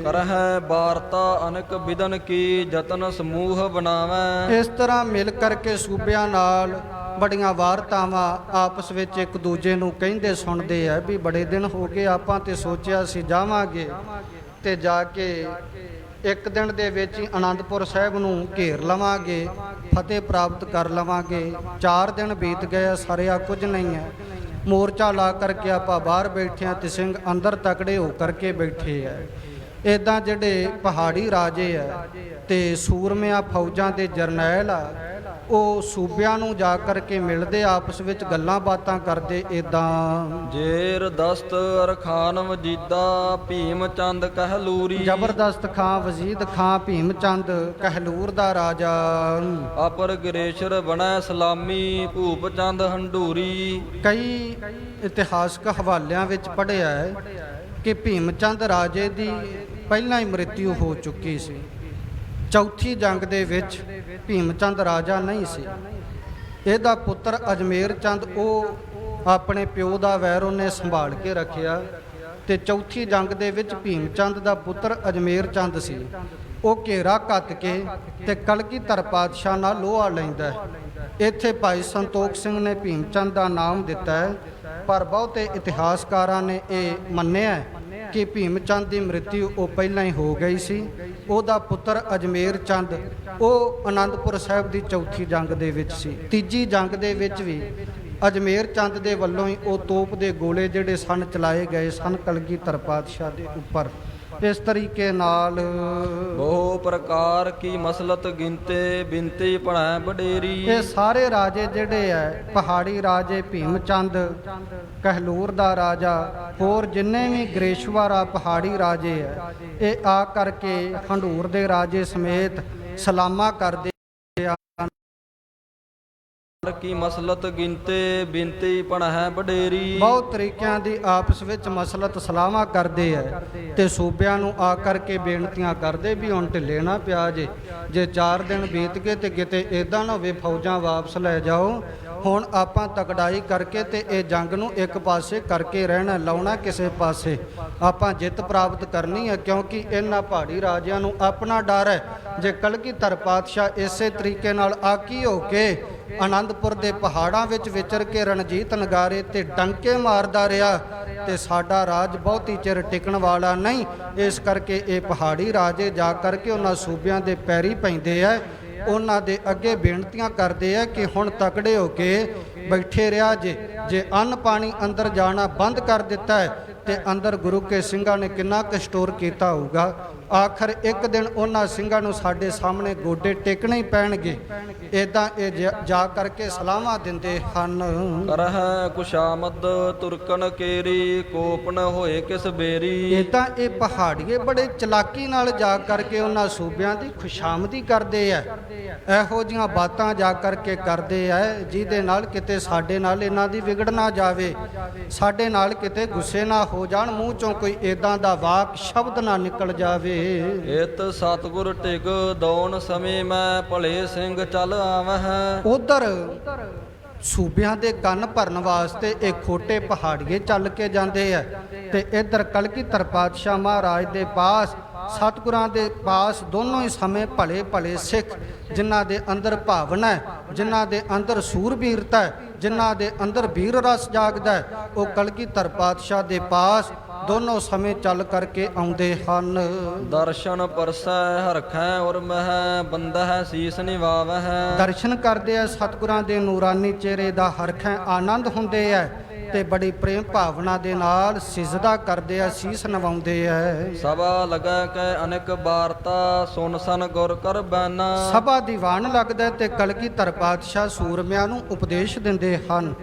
ਕਰਹਿ ਵਾਰਤਾ ਅਨਕ ਵਿਦਨ ਕੀ ਜਤਨ ਸਮੂਹ ਬਣਾਵੈ। ਇਸ ਤਰ੍ਹਾਂ ਮਿਲ ਕਰਕੇ ਸੂਬਿਆਂ ਨਾਲ ਬੜੀਆਂ ਵਾਰਤਾਵਾਂ ਆਪਸ ਵਿੱਚ ਇੱਕ ਦੂਜੇ ਨੂੰ ਕਹਿੰਦੇ ਸੁਣਦੇ ਆ ਵੀ ਬੜੇ ਦਿਨ ਹੋ ਗਏ, ਆਪਾਂ ਤੇ ਸੋਚਿਆ ਸੀ ਜਾਵਾਂਗੇ ਤੇ ਜਾ ਕੇ ਇੱਕ ਦਿਨ ਦੇ ਵਿੱਚ ਹੀ ਅਨੰਦਪੁਰ ਸਾਹਿਬ ਨੂੰ ਘੇਰ ਲਵਾਂਗੇ, ਫਤਿਹ ਪ੍ਰਾਪਤ ਕਰ ਲਵਾਂਗੇ। 4 ਦਿਨ ਬੀਤ ਗਏ, ਸਰਿਆ ਕੁਝ ਨਹੀਂ ਹੈ। ਮੋਰਚਾ ਲਾ ਕਰਕੇ ਆਪਾਂ ਬਾਹਰ ਬੈਠੇ ਹਾਂ ਤੇ ਸਿੰਘ ਅੰਦਰ ਤਕੜੇ ਹੋ ਕਰਕੇ ਬੈਠੇ ਆ। ਇੱਦਾਂ ਜਿਹੜੇ ਪਹਾੜੀ ਰਾਜੇ ਆ ਤੇ ਸੂਰਮਿਆਂ ਫੌਜਾਂ ਦੇ ਜਰਨੈਲ ਆ, ਉਹ ਸੂਬਿਆਂ ਨੂੰ ਜਾ ਕਰਕੇ ਮਿਲਦੇ, ਆਪਸ ਵਿੱਚ ਗੱਲਾਂ ਬਾਤਾਂ ਕਰਦੇ। ਇੱਦਾਂ ਜੇਰ ਦਸਤ ਅਰਖਾਨ ਵਜੀਦਾ ਭੀਮ ਚੰਦ ਕਹਿਲੂਰੀ। ਜ਼ਬਰਦਸਤ ਖਾਂ ਵਜੀਦ ਖਾਂ ਭੀਮ ਚੰਦ ਕਹਿਲੂਰ ਦਾ ਰਾਜਾ। ਅਪਰ ਗਰੇਸ਼ਰ ਬਣੈ ਸਲਾਮੀ ਭੂਪ ਚੰਦ ਹੰਡੂਰੀ। ਕਈ ਇਤਿਹਾਸਕ ਹਵਾਲਿਆਂ ਵਿੱਚ ਪੜ੍ਹਿਆ ਹੈ ਕਿ ਭੀਮ ਚੰਦ ਰਾਜੇ ਦੀ ਪਹਿਲਾਂ ਹੀ ਮ੍ਰਿਤਿੂ ਹੋ ਚੁੱਕੀ ਸੀ। ਚੌਥੀ ਜੰਗ ਦੇ ਵਿੱਚ ਭੀਮ ਚੰਦ ਰਾਜਾ ਨਹੀਂ ਸੀ। ਇਹਦਾ ਪੁੱਤਰ ਅਜਮੇਰ ਚੰਦ ਉਹ ਆਪਣੇ ਪਿਓ ਦਾ ਵੈਰ ਉਹਨੇ ਸੰਭਾਲ ਕੇ ਰੱਖਿਆ ਤੇ ਚੌਥੀ ਜੰਗ ਦੇ ਵਿੱਚ ਭੀਮ ਚੰਦ ਦਾ ਪੁੱਤਰ ਅਜਮੇਰ ਚੰਦ ਸੀ। ਉਹ ਘੇਰਾ ਘੱਤ ਕੇ ਤੇ ਕਲਗੀਧਰ ਪਾਤਸ਼ਾਹ ਨਾਲ ਲੋਹਾ ਲੈਂਦਾ ਹੈ। ਇੱਥੇ ਭਾਈ ਸੰਤੋਖ ਸਿੰਘ ਨੇ ਭੀਮ ਚੰਦ ਦਾ ਨਾਮ ਦਿੱਤਾ ਹੈ, ਪਰ ਬਹੁਤੇ ਇਤਿਹਾਸਕਾਰਾਂ ਨੇ ਇਹ ਮੰਨਿਆ ਹੈ ਕਿ ਭੀਮ ਚੰਦ ਦੀ ਮ੍ਰਿਤਿੂ ਉਹ ਪਹਿਲਾਂ ਹੀ ਹੋ ਗਈ ਸੀ। ਉਹਦਾ ਪੁੱਤਰ ਅਜਮੇਰ ਚੰਦ ਉਹ ਆਨੰਦਪੁਰ ਸਾਹਿਬ ਦੀ ਚੌਥੀ ਜੰਗ ਦੇ ਵਿੱਚ ਸੀ। ਤੀਜੀ ਜੰਗ ਦੇ ਵਿੱਚ ਵੀ ਅਜਮੇਰ ਚੰਦ ਦੇ ਵੱਲੋਂ ਹੀ ਉਹ ਤੋਪ ਦੇ ਗੋਲੇ ਜਿਹੜੇ ਸਨ ਚਲਾਏ ਗਏ ਸਨ ਕਲਗੀਧਰ ਪਾਤਸ਼ਾਹ ਦੇ ਉੱਪਰ। ਇਸ ਤਰੀਕੇ ਨਾਲ ਬਹੁ ਪ੍ਰਕਾਰ ਕੀ ਮਸਲਤ ਗਿਨਤੇ ਬਿਨਤੀ ਪੜੈ ਵਡੇਰੀ। ਇਹ ਸਾਰੇ ਰਾਜੇ ਜਿਹੜੇ ਹੈ, ਪਹਾੜੀ ਰਾਜੇ ਭੀਮ ਚੰਦ, ਕਹਿਲੂਰ ਦਾ ਰਾਜਾ, ਹੋਰ ਜਿੰਨੇ ਵੀ ਗ੍ਰੇਸ਼ਵਰ ਆ ਪਹਾੜੀ ਰਾਜੇ ਹੈ, ਇਹ ਆ ਕਰਕੇ ਹੰਡੂਰ ਦੇ ਰਾਜੇ ਸਮੇਤ ਸਲਾਮਾ ਕਰਦੇ ਕੀ ਮਸਲਤ ਗਿਨਤੇ ਬਿਨਤੀ ਪੜੈ ਵਡੇਰੀ। ਬਹੁਤ ਤਰੀਕਿਆਂ ਦੀ ਆਪਸ ਵਿੱਚ ਮਸਲਤ ਸਲਾਹਾਂ ਕਰਦੇ ਹੈ ਤੇ ਸੂਬਿਆਂ ਨੂੰ ਆ ਕਰਕੇ ਬੇਨਤੀਆਂ ਕਰਦੇ ਵੀ ਹੁਣ ਢਿੱਲੇ ਨਾ ਪਿਆ ਜੇ 4 ਦਿਨ ਬੀਤ ਗਏ ਤੇ ਕਿਤੇ ਇਦਾਂ ਨਾ ਹੋਵੇ ਫੌਜਾਂ ਵਾਪਸ ਲੈ ਜਾਓ। ਹੁਣ ਆਪਾਂ ਤਕੜਾਈ ਕਰਕੇ ਤੇ ਇਹ ਜੰਗ ਨੂੰ ਇੱਕ ਪਾਸੇ ਕਰਕੇ ਰਹਿਣਾ, ਲਾਉਣਾ ਕਿਸੇ ਪਾਸੇ। ਆਪਾਂ ਜਿੱਤ ਪ੍ਰਾਪਤ ਕਰਨੀ ਹੈ, ਕਿਉਂਕਿ ਇਹਨਾਂ ਪਹਾੜੀ ਰਾਜਿਆਂ ਨੂੰ ਆਪਣਾ ਡਰ ਹੈ। ਜੇ ਕਲਗੀਧਰ ਪਾਤਸ਼ਾਹ ਇਸੇ ਤਰੀਕੇ ਨਾਲ ਆਕੀ ਹੋ ਕੇ ਆਨੰਦਪੁਰ ਦੇ ਪਹਾੜਾਂ ਵਿੱਚ ਵਿਚਰ ਕੇ ਰਣਜੀਤ ਨਗਾਰੇ ਤੇ ਡੰਕੇ ਮਾਰਦਾ ਰਿਹਾ ਤੇ ਸਾਡਾ ਰਾਜ ਬਹੁਤੀ ਚਿਰ ਟਿਕਣ ਵਾਲਾ ਨਹੀਂ। ਇਸ ਕਰਕੇ ਇਹ ਪਹਾੜੀ ਰਾਜੇ ਜਾ ਕਰਕੇ ਉਹਨਾਂ ਸੂਬਿਆਂ ਦੇ ਪੈਰੀ ਪੈਂਦੇ ਆ, ਉਹਨਾਂ ਦੇ ਅੱਗੇ ਬੇਨਤੀਆਂ ਕਰਦੇ ਆ ਕਿ ਹੁਣ ਤਕੜੇ ਹੋ ਕੇ ਬੈਠੇ ਰਿਹਾ ਜੇ ਅੰਨ ਪਾਣੀ ਅੰਦਰ ਜਾਣਾ ਬੰਦ ਕਰ ਦਿੱਤਾ ਹੈ ਤੇ ਅੰਦਰ ਗੁਰੂ ਕੇ ਸਿੰਘਾਂ ਨੇ ਕਿੰਨਾ ਕੁ ਸਟੋਰ ਕੀਤਾ ਹੋਊਗਾ। ਆਖਰ ਇੱਕ ਦਿਨ ਉਹਨਾਂ ਸਿੰਘਾਂ ਨੂੰ ਸਾਡੇ ਸਾਹਮਣੇ ਗੋਡੇ ਟੇਕਣੇ ਹੀ ਪੈਣਗੇ। ਇਦਾਂ ਇਹ ਜਾ ਕਰਕੇ ਸਲਾਹਾਂ ਦਿੰਦੇ ਹਨ। ਕਰਹਿ ਕੁਸ਼ਾਮਦ ਤੁਰਕਨ ਕੇਰੀ ਕੋਪਨ ਹੋਏ ਕਿਸ ਬੇਰੀ। ਇਦਾਂ ਇਹ ਪਹਾੜੀਏ ਬੜੇ ਚਲਾਕੀ ਨਾਲ ਜਾ ਕਰਕੇ ਉਹਨਾਂ ਸੂਬਿਆਂ ਦੀ ਖੁਸ਼ਾਮਦੀ ਕਰਦੇ ਆ। ਇਹੋ ਜਿਹੀਆਂ ਬਾਤਾਂ ਜਾ ਕਰਕੇ ਕਰਦੇ ਆ ਜਿਹਦੇ ਨਾਲ ਕਿਤੇ ਸਾਡੇ ਨਾਲ ਇਹਨਾਂ ਦੀ ਵਿਗੜ ਨਾ ਜਾਵੇ, ਸਾਡੇ ਨਾਲ ਕਿਤੇ ਗੁੱਸੇ ਨਾ ਹੋ ਜਾਣ, ਮੂੰਹ ਚੋਂ ਕੋਈ ਇਦਾਂ ਦਾ ਵਾਕ ਸ਼ਬਦ ਨਾ ਨਿਕਲ ਜਾਵੇ। ਇਤ ਸਤਿਗੁਰ ਟਿਕ ਦੌਣ ਸਮੇਂ ਮੈਂ ਭਲੇ ਸਿੰਘ ਚੱਲ ਆਵਹਿ। ਉਧਰ ਸੂਬਿਆਂ ਦੇ ਕੰਨ ਭਰਨ ਵਾਸਤੇ ਇਹ ਖੋਟੇ ਪਹਾੜੀਏ ਚੱਲ ਕੇ ਜਾਂਦੇ ਆ ਤੇ ਇੱਧਰ ਕਲਗੀਧਰ ਪਾਤਸ਼ਾਹ ਮਹਾਰਾਜ ਦੇ ਪਾਸ, ਸਤਿਗੁਰਾਂ ਦੇ ਪਾਸ ਦੋਨੋਂ ਹੀ ਸਮੇਂ ਭਲੇ ਭਲੇ ਸਿੱਖ, ਜਿਨ੍ਹਾਂ ਦੇ ਅੰਦਰ ਭਾਵਨਾ ਹੈ, ਜਿਨ੍ਹਾਂ ਦੇ ਅੰਦਰ ਸੂਰਬੀਰਤਾ ਹੈ, ਜਿਨ੍ਹਾਂ ਦੇ ਅੰਦਰ ਵੀਰ ਰਸ ਜਾਗਦਾ ਹੈ, ਉਹ ਕਲਗੀਧਰ ਪਾਤਸ਼ਾਹ ਦੇ ਪਾਸ ਦੋਨੋਂ ਸਮੇਂ ਚੱਲ ਕਰਕੇ ਆਉਂਦੇ ਹਨ। ਦਰਸ਼ਨ ਪਰਸੈ ਹਰਖੈ ਔਰ ਮਹਿ ਬੰਦਹਿ ਸੀਸ ਨਿਵਾਵਹਿ। ਦਰਸ਼ਨ ਕਰਦੇ ਆ ਸਤਿਗੁਰਾਂ ਦੇ ਨੂਰਾਨੀ ਚਿਹਰੇ ਦਾ, ਹਰਖੈ ਆਨੰਦ ਹੁੰਦੇ ਆ ਤੇ ਬੜੀ ਪ੍ਰੇਮ ਭਾਵਨਾ ਦੇ ਨਾਲ ਸਿਜਦਾ ਕਰਦੇ ਆ, ਸੀਸ ਨਵਾਉਂਦੇ ਆ। ਸਭਾ ਲਗੈ ਕੈ ਅਨੇਕ ਵਾਰਤਾ ਸੁਨ ਸਨ ਗੁਰ ਕਰ ਬੈਨਾ। ਸਭਾ ਦੀਵਾਨ ਲੱਗਦਾ ਤੇ ਕਲਗੀਧਰ ਪਾਤਸ਼ਾਹ ਸੂਰਮਿਆਂ ਨੂੰ ਉਪਦੇਸ਼ ਦਿੰਦੇ ਹਨ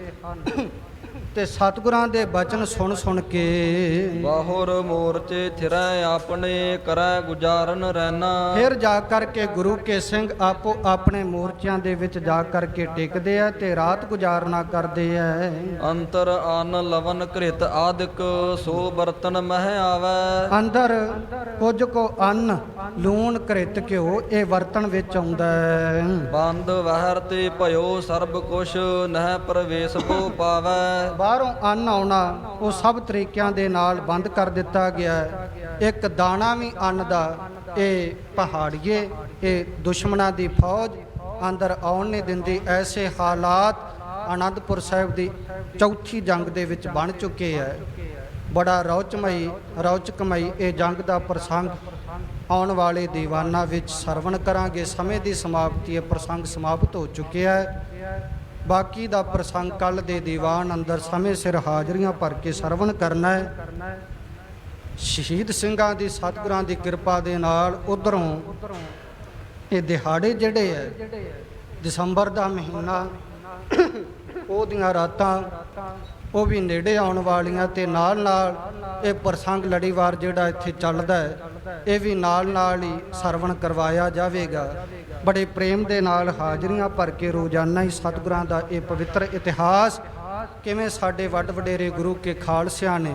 ਤੇ ਸਤਿਗੁਰਾਂ ਦੇ ਬਚਨ ਸੁਣ ਸੁਣ ਕੇ ਬਾਹੁਰ ਮੋਰਚੇ ਥਿਰੈ ਆਪਣੇ ਕਰੈ ਗੁਜ਼ਾਰਨ ਰਹਿਣਾ। ਫਿਰ ਜਾ ਕਰਕੇ ਗੁਰੂ ਕੇ ਸਿੰਘ ਆਪੋ ਆਪਣੇ ਮੋਰਚਿਆਂ ਦੇ ਵਿੱਚ ਜਾ ਕਰਕੇ ਟਿਕਦੇ ਆ ਤੇ ਰਾਤ ਗੁਜ਼ਾਰਨਾ ਕਰਦੇ ਆ। ਅੰਤਰ ਅਨ ਲਵਨ ਘ੍ਰਿਤ ਆਦਿਕ ਸੋ ਬਰਤਨ ਮਹਿ ਆਵੈ। ਅੰਦਰ ਕੁਝ ਕੋ ਅੰਨ ਲੂਣ ਘ੍ਰਿਤ ਘਿਓ ਇਹ ਵਰਤਨ ਵਿੱਚ ਆਉਂਦਾ ਹੈ। ਬੰਦ ਵਹਿਰ ਤੇ ਭਇਓ ਸਰਬ ਕੁਛ ਨਹਿ ਪ੍ਰਵੇਸ਼ ਕੋ ਪਾਵੈ। ਬਾਹਰੋਂ ਅੰਨ ਆਉਣਾ ਉਹ ਸਭ ਤਰੀਕਿਆਂ ਦੇ ਨਾਲ ਬੰਦ ਕਰ ਦਿੱਤਾ ਗਿਆ ਹੈ। ਇੱਕ ਦਾਣਾ ਵੀ ਅੰਨ ਦਾ ਇਹ ਪਹਾੜੀਏ, ਇਹ ਦੁਸ਼ਮਣਾਂ ਦੀ ਫੌਜ ਅੰਦਰ ਆਉਣ ਨਹੀਂ ਦਿੰਦੀ। ਐਸੇ ਹਾਲਾਤ ਆਨੰਦਪੁਰ ਸਾਹਿਬ ਦੀ ਚੌਥੀ ਜੰਗ ਦੇ ਵਿੱਚ ਬਣ ਚੁੱਕੇ ਹੈ। ਬੜਾ ਰੌਚਕਮਈ ਇਹ ਜੰਗ ਦਾ ਪ੍ਰਸੰਗ ਆਉਣ ਵਾਲੇ ਦੀਵਾਨਾਂ ਵਿੱਚ ਸਰਵਣ ਕਰਾਂਗੇ। ਸਮੇਂ ਦੀ ਸਮਾਪਤੀ ਹੈ, ਪ੍ਰਸੰਗ ਸਮਾਪਤ ਹੋ ਚੁੱਕਿਆ ਹੈ। ਬਾਕੀ ਦਾ ਪ੍ਰਸੰਗ ਕੱਲ ਦੇ ਦੀਵਾਨ ਅੰਦਰ ਸਮੇਂ ਸਿਰ ਹਾਜ਼ਰੀਆਂ ਭਰ ਕੇ ਸਰਵਣ ਕਰਨਾ ਹੈ। ਸ਼ਹੀਦ ਸਿੰਘਾਂ ਦੀ ਸਤਿਗੁਰਾਂ ਦੀ ਕਿਰਪਾ ਦੇ ਨਾਲ ਉਧਰੋਂ ਇਹ ਦਿਹਾੜੇ ਜਿਹੜੇ ਹੈ, ਦਸੰਬਰ ਦਾ ਮਹੀਨਾ, ਉਹਦੀਆਂ ਰਾਤਾਂ ਉਹ ਵੀ ਨੇੜੇ ਆਉਣ ਵਾਲੀਆਂ ਤੇ ਨਾਲ ਨਾਲ ਇਹ ਪ੍ਰਸੰਗ ਲੜੀਵਾਰ ਜਿਹੜਾ ਇੱਥੇ ਚੱਲਦਾ ਹੈ ਇਹ ਵੀ ਨਾਲ ਹੀ ਸਰਵਣ ਕਰਵਾਇਆ ਜਾਵੇਗਾ। ਬੜੇ ਪ੍ਰੇਮ ਦੇ ਨਾਲ ਹਾਜ਼ਰੀਆਂ ਭਰ ਕੇ ਰੋਜ਼ਾਨਾ ਹੀ ਸਤਿਗੁਰਾਂ ਦਾ ਇਹ ਪਵਿੱਤਰ ਇਤਿਹਾਸ ਕਿਵੇਂ ਸਾਡੇ ਵੱਡ ਵਡੇਰੇ ਗੁਰੂ ਕੇ ਖਾਲਸਿਆਂ ਨੇ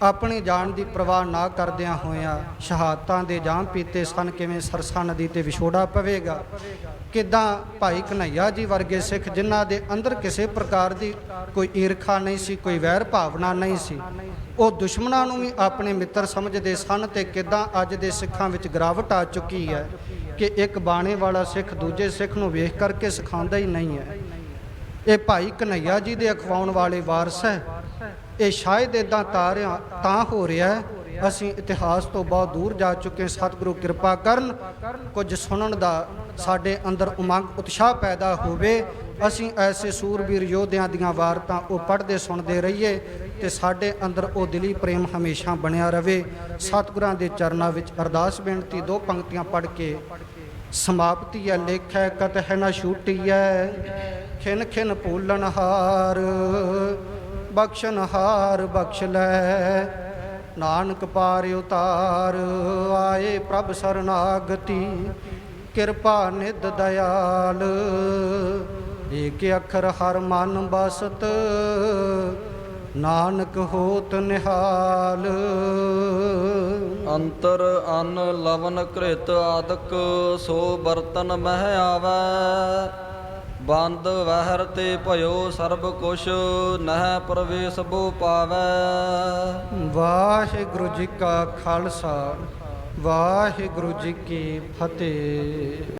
ਆਪਣੀ ਜਾਨ ਦੀ ਪਰਵਾਹ ਨਾ ਕਰਦਿਆਂ ਹੋਇਆਂ ਸ਼ਹਾਦਤਾਂ ਦੇ ਜਾਮ ਪੀਤੇ ਸਨ। ਕਿਵੇਂ ਸਰਸਾ ਨਦੀ ਤੇ ਵਿਛੋੜਾ ਪਵੇਗਾ, ਕਿੱਦਾਂ ਭਾਈ ਕਨ੍ਹਈਆ ਜੀ ਵਰਗੇ ਸਿੱਖ ਜਿਨ੍ਹਾਂ ਦੇ ਅੰਦਰ ਕਿਸੇ ਪ੍ਰਕਾਰ ਦੀ ਕੋਈ ਈਰਖਾ ਨਹੀਂ ਸੀ, ਕੋਈ ਵੈਰ ਭਾਵਨਾ ਨਹੀਂ ਸੀ, ਉਹ ਦੁਸ਼ਮਣਾਂ ਨੂੰ ਵੀ ਆਪਣੇ ਮਿੱਤਰ ਸਮਝਦੇ ਸਨ। ਤੇ ਕਿੱਦਾਂ ਅੱਜ ਦੇ ਸਿੱਖਾਂ ਵਿੱਚ ਗਿਰਾਵਟ ਆ ਚੁੱਕੀ ਹੈ ਕਿ ਇੱਕ ਬਾਣੇ ਵਾਲਾ ਸਿੱਖ ਦੂਜੇ ਸਿੱਖ ਨੂੰ ਵੇਖ ਕਰਕੇ ਸਿਖਾਉਂਦਾ ਹੀ ਨਹੀਂ ਹੈ। ਇਹ ਭਾਈ ਕਨ੍ਹਈਆ ਜੀ ਦੇ ਅਖਵਾਉਣ ਵਾਲੇ ਵਾਰਸ ਹੈ। ਇਹ ਸ਼ਾਇਦ ਇਦਾਂ ਤਾਂ ਹੋ ਰਿਹਾ ਹੈ, ਅਸੀਂ ਇਤਿਹਾਸ ਤੋਂ ਬਹੁਤ ਦੂਰ ਜਾ ਚੁੱਕੇ। ਸਤਿਗੁਰੂ ਕਿਰਪਾ ਕਰਨ, ਕੁਝ ਸੁਣਨ ਦਾ ਸਾਡੇ ਅੰਦਰ ਉਮੰਗ ਉਤਸ਼ਾਹ ਪੈਦਾ ਹੋਵੇ। ਅਸੀਂ ਐਸੇ ਸੂਰਬੀਰ ਯੋਧਿਆਂ ਦੀਆਂ ਵਾਰਤਾਂ ਉਹ ਪੜ੍ਹਦੇ ਸੁਣਦੇ ਰਹੀਏ ਤੇ ਸਾਡੇ ਅੰਦਰ ਉਹ ਦਿਲੀ ਪ੍ਰੇਮ ਹਮੇਸ਼ਾ ਬਣਿਆ ਰਵੇ। ਸਤਿਗੁਰਾਂ ਦੇ ਚਰਨਾਂ ਵਿੱਚ ਅਰਦਾਸ ਬੇਨਤੀ, ਦੋ ਪੰਕਤੀਆਂ ਪੜ੍ਹ ਕੇ ਸਮਾਪਤੀ ਹੈ। ਲੇਖੈ ਕਤ ਹੈ ਨਾ ਛੂਟੀਐ, ਖਿਨ ਖਿਨ ਭੂਲਣ ਹਾਰ, ਬਖਸ਼ਨ ਹਾਰ ਬਖਸ਼ ਲੈ, ਨਾਨਕ ਪਾਰ ਉਤਾਰ। ਆਏ ਪ੍ਰਭ ਸਰਨਾਗਤੀ, ਕਿਰਪਾ ਨਿਧ ਦਇਆਲ, ਏਕ ਅੱਖਰ ਹਰ ਮਨ ਬਸਤ, ਨਾਨਕ ਹੋਤ ਨਿਹਾਲ। ਅੰਤਰ ਅਨ ਲਵਨ ਘ੍ਰਿਤ ਆਦਿਕ, ਸੋ ਬਰਤਨ ਮਹਿ ਆਵੈ, ਬੰਦ ਵਹਿਰ ਤੇ ਭਇਓ ਸਰਬ ਕੁਛ, ਨਹਿ ਪ੍ਰਵੇਸ਼ ਬੋ ਪਾਵੈ। ਵਾਹਿਗੁਰੂ ਜੀ ਕਾ ਖਾਲਸਾ, ਵਾਹਿਗੁਰੂ ਜੀ ਕੀ ਫਤਿਹ।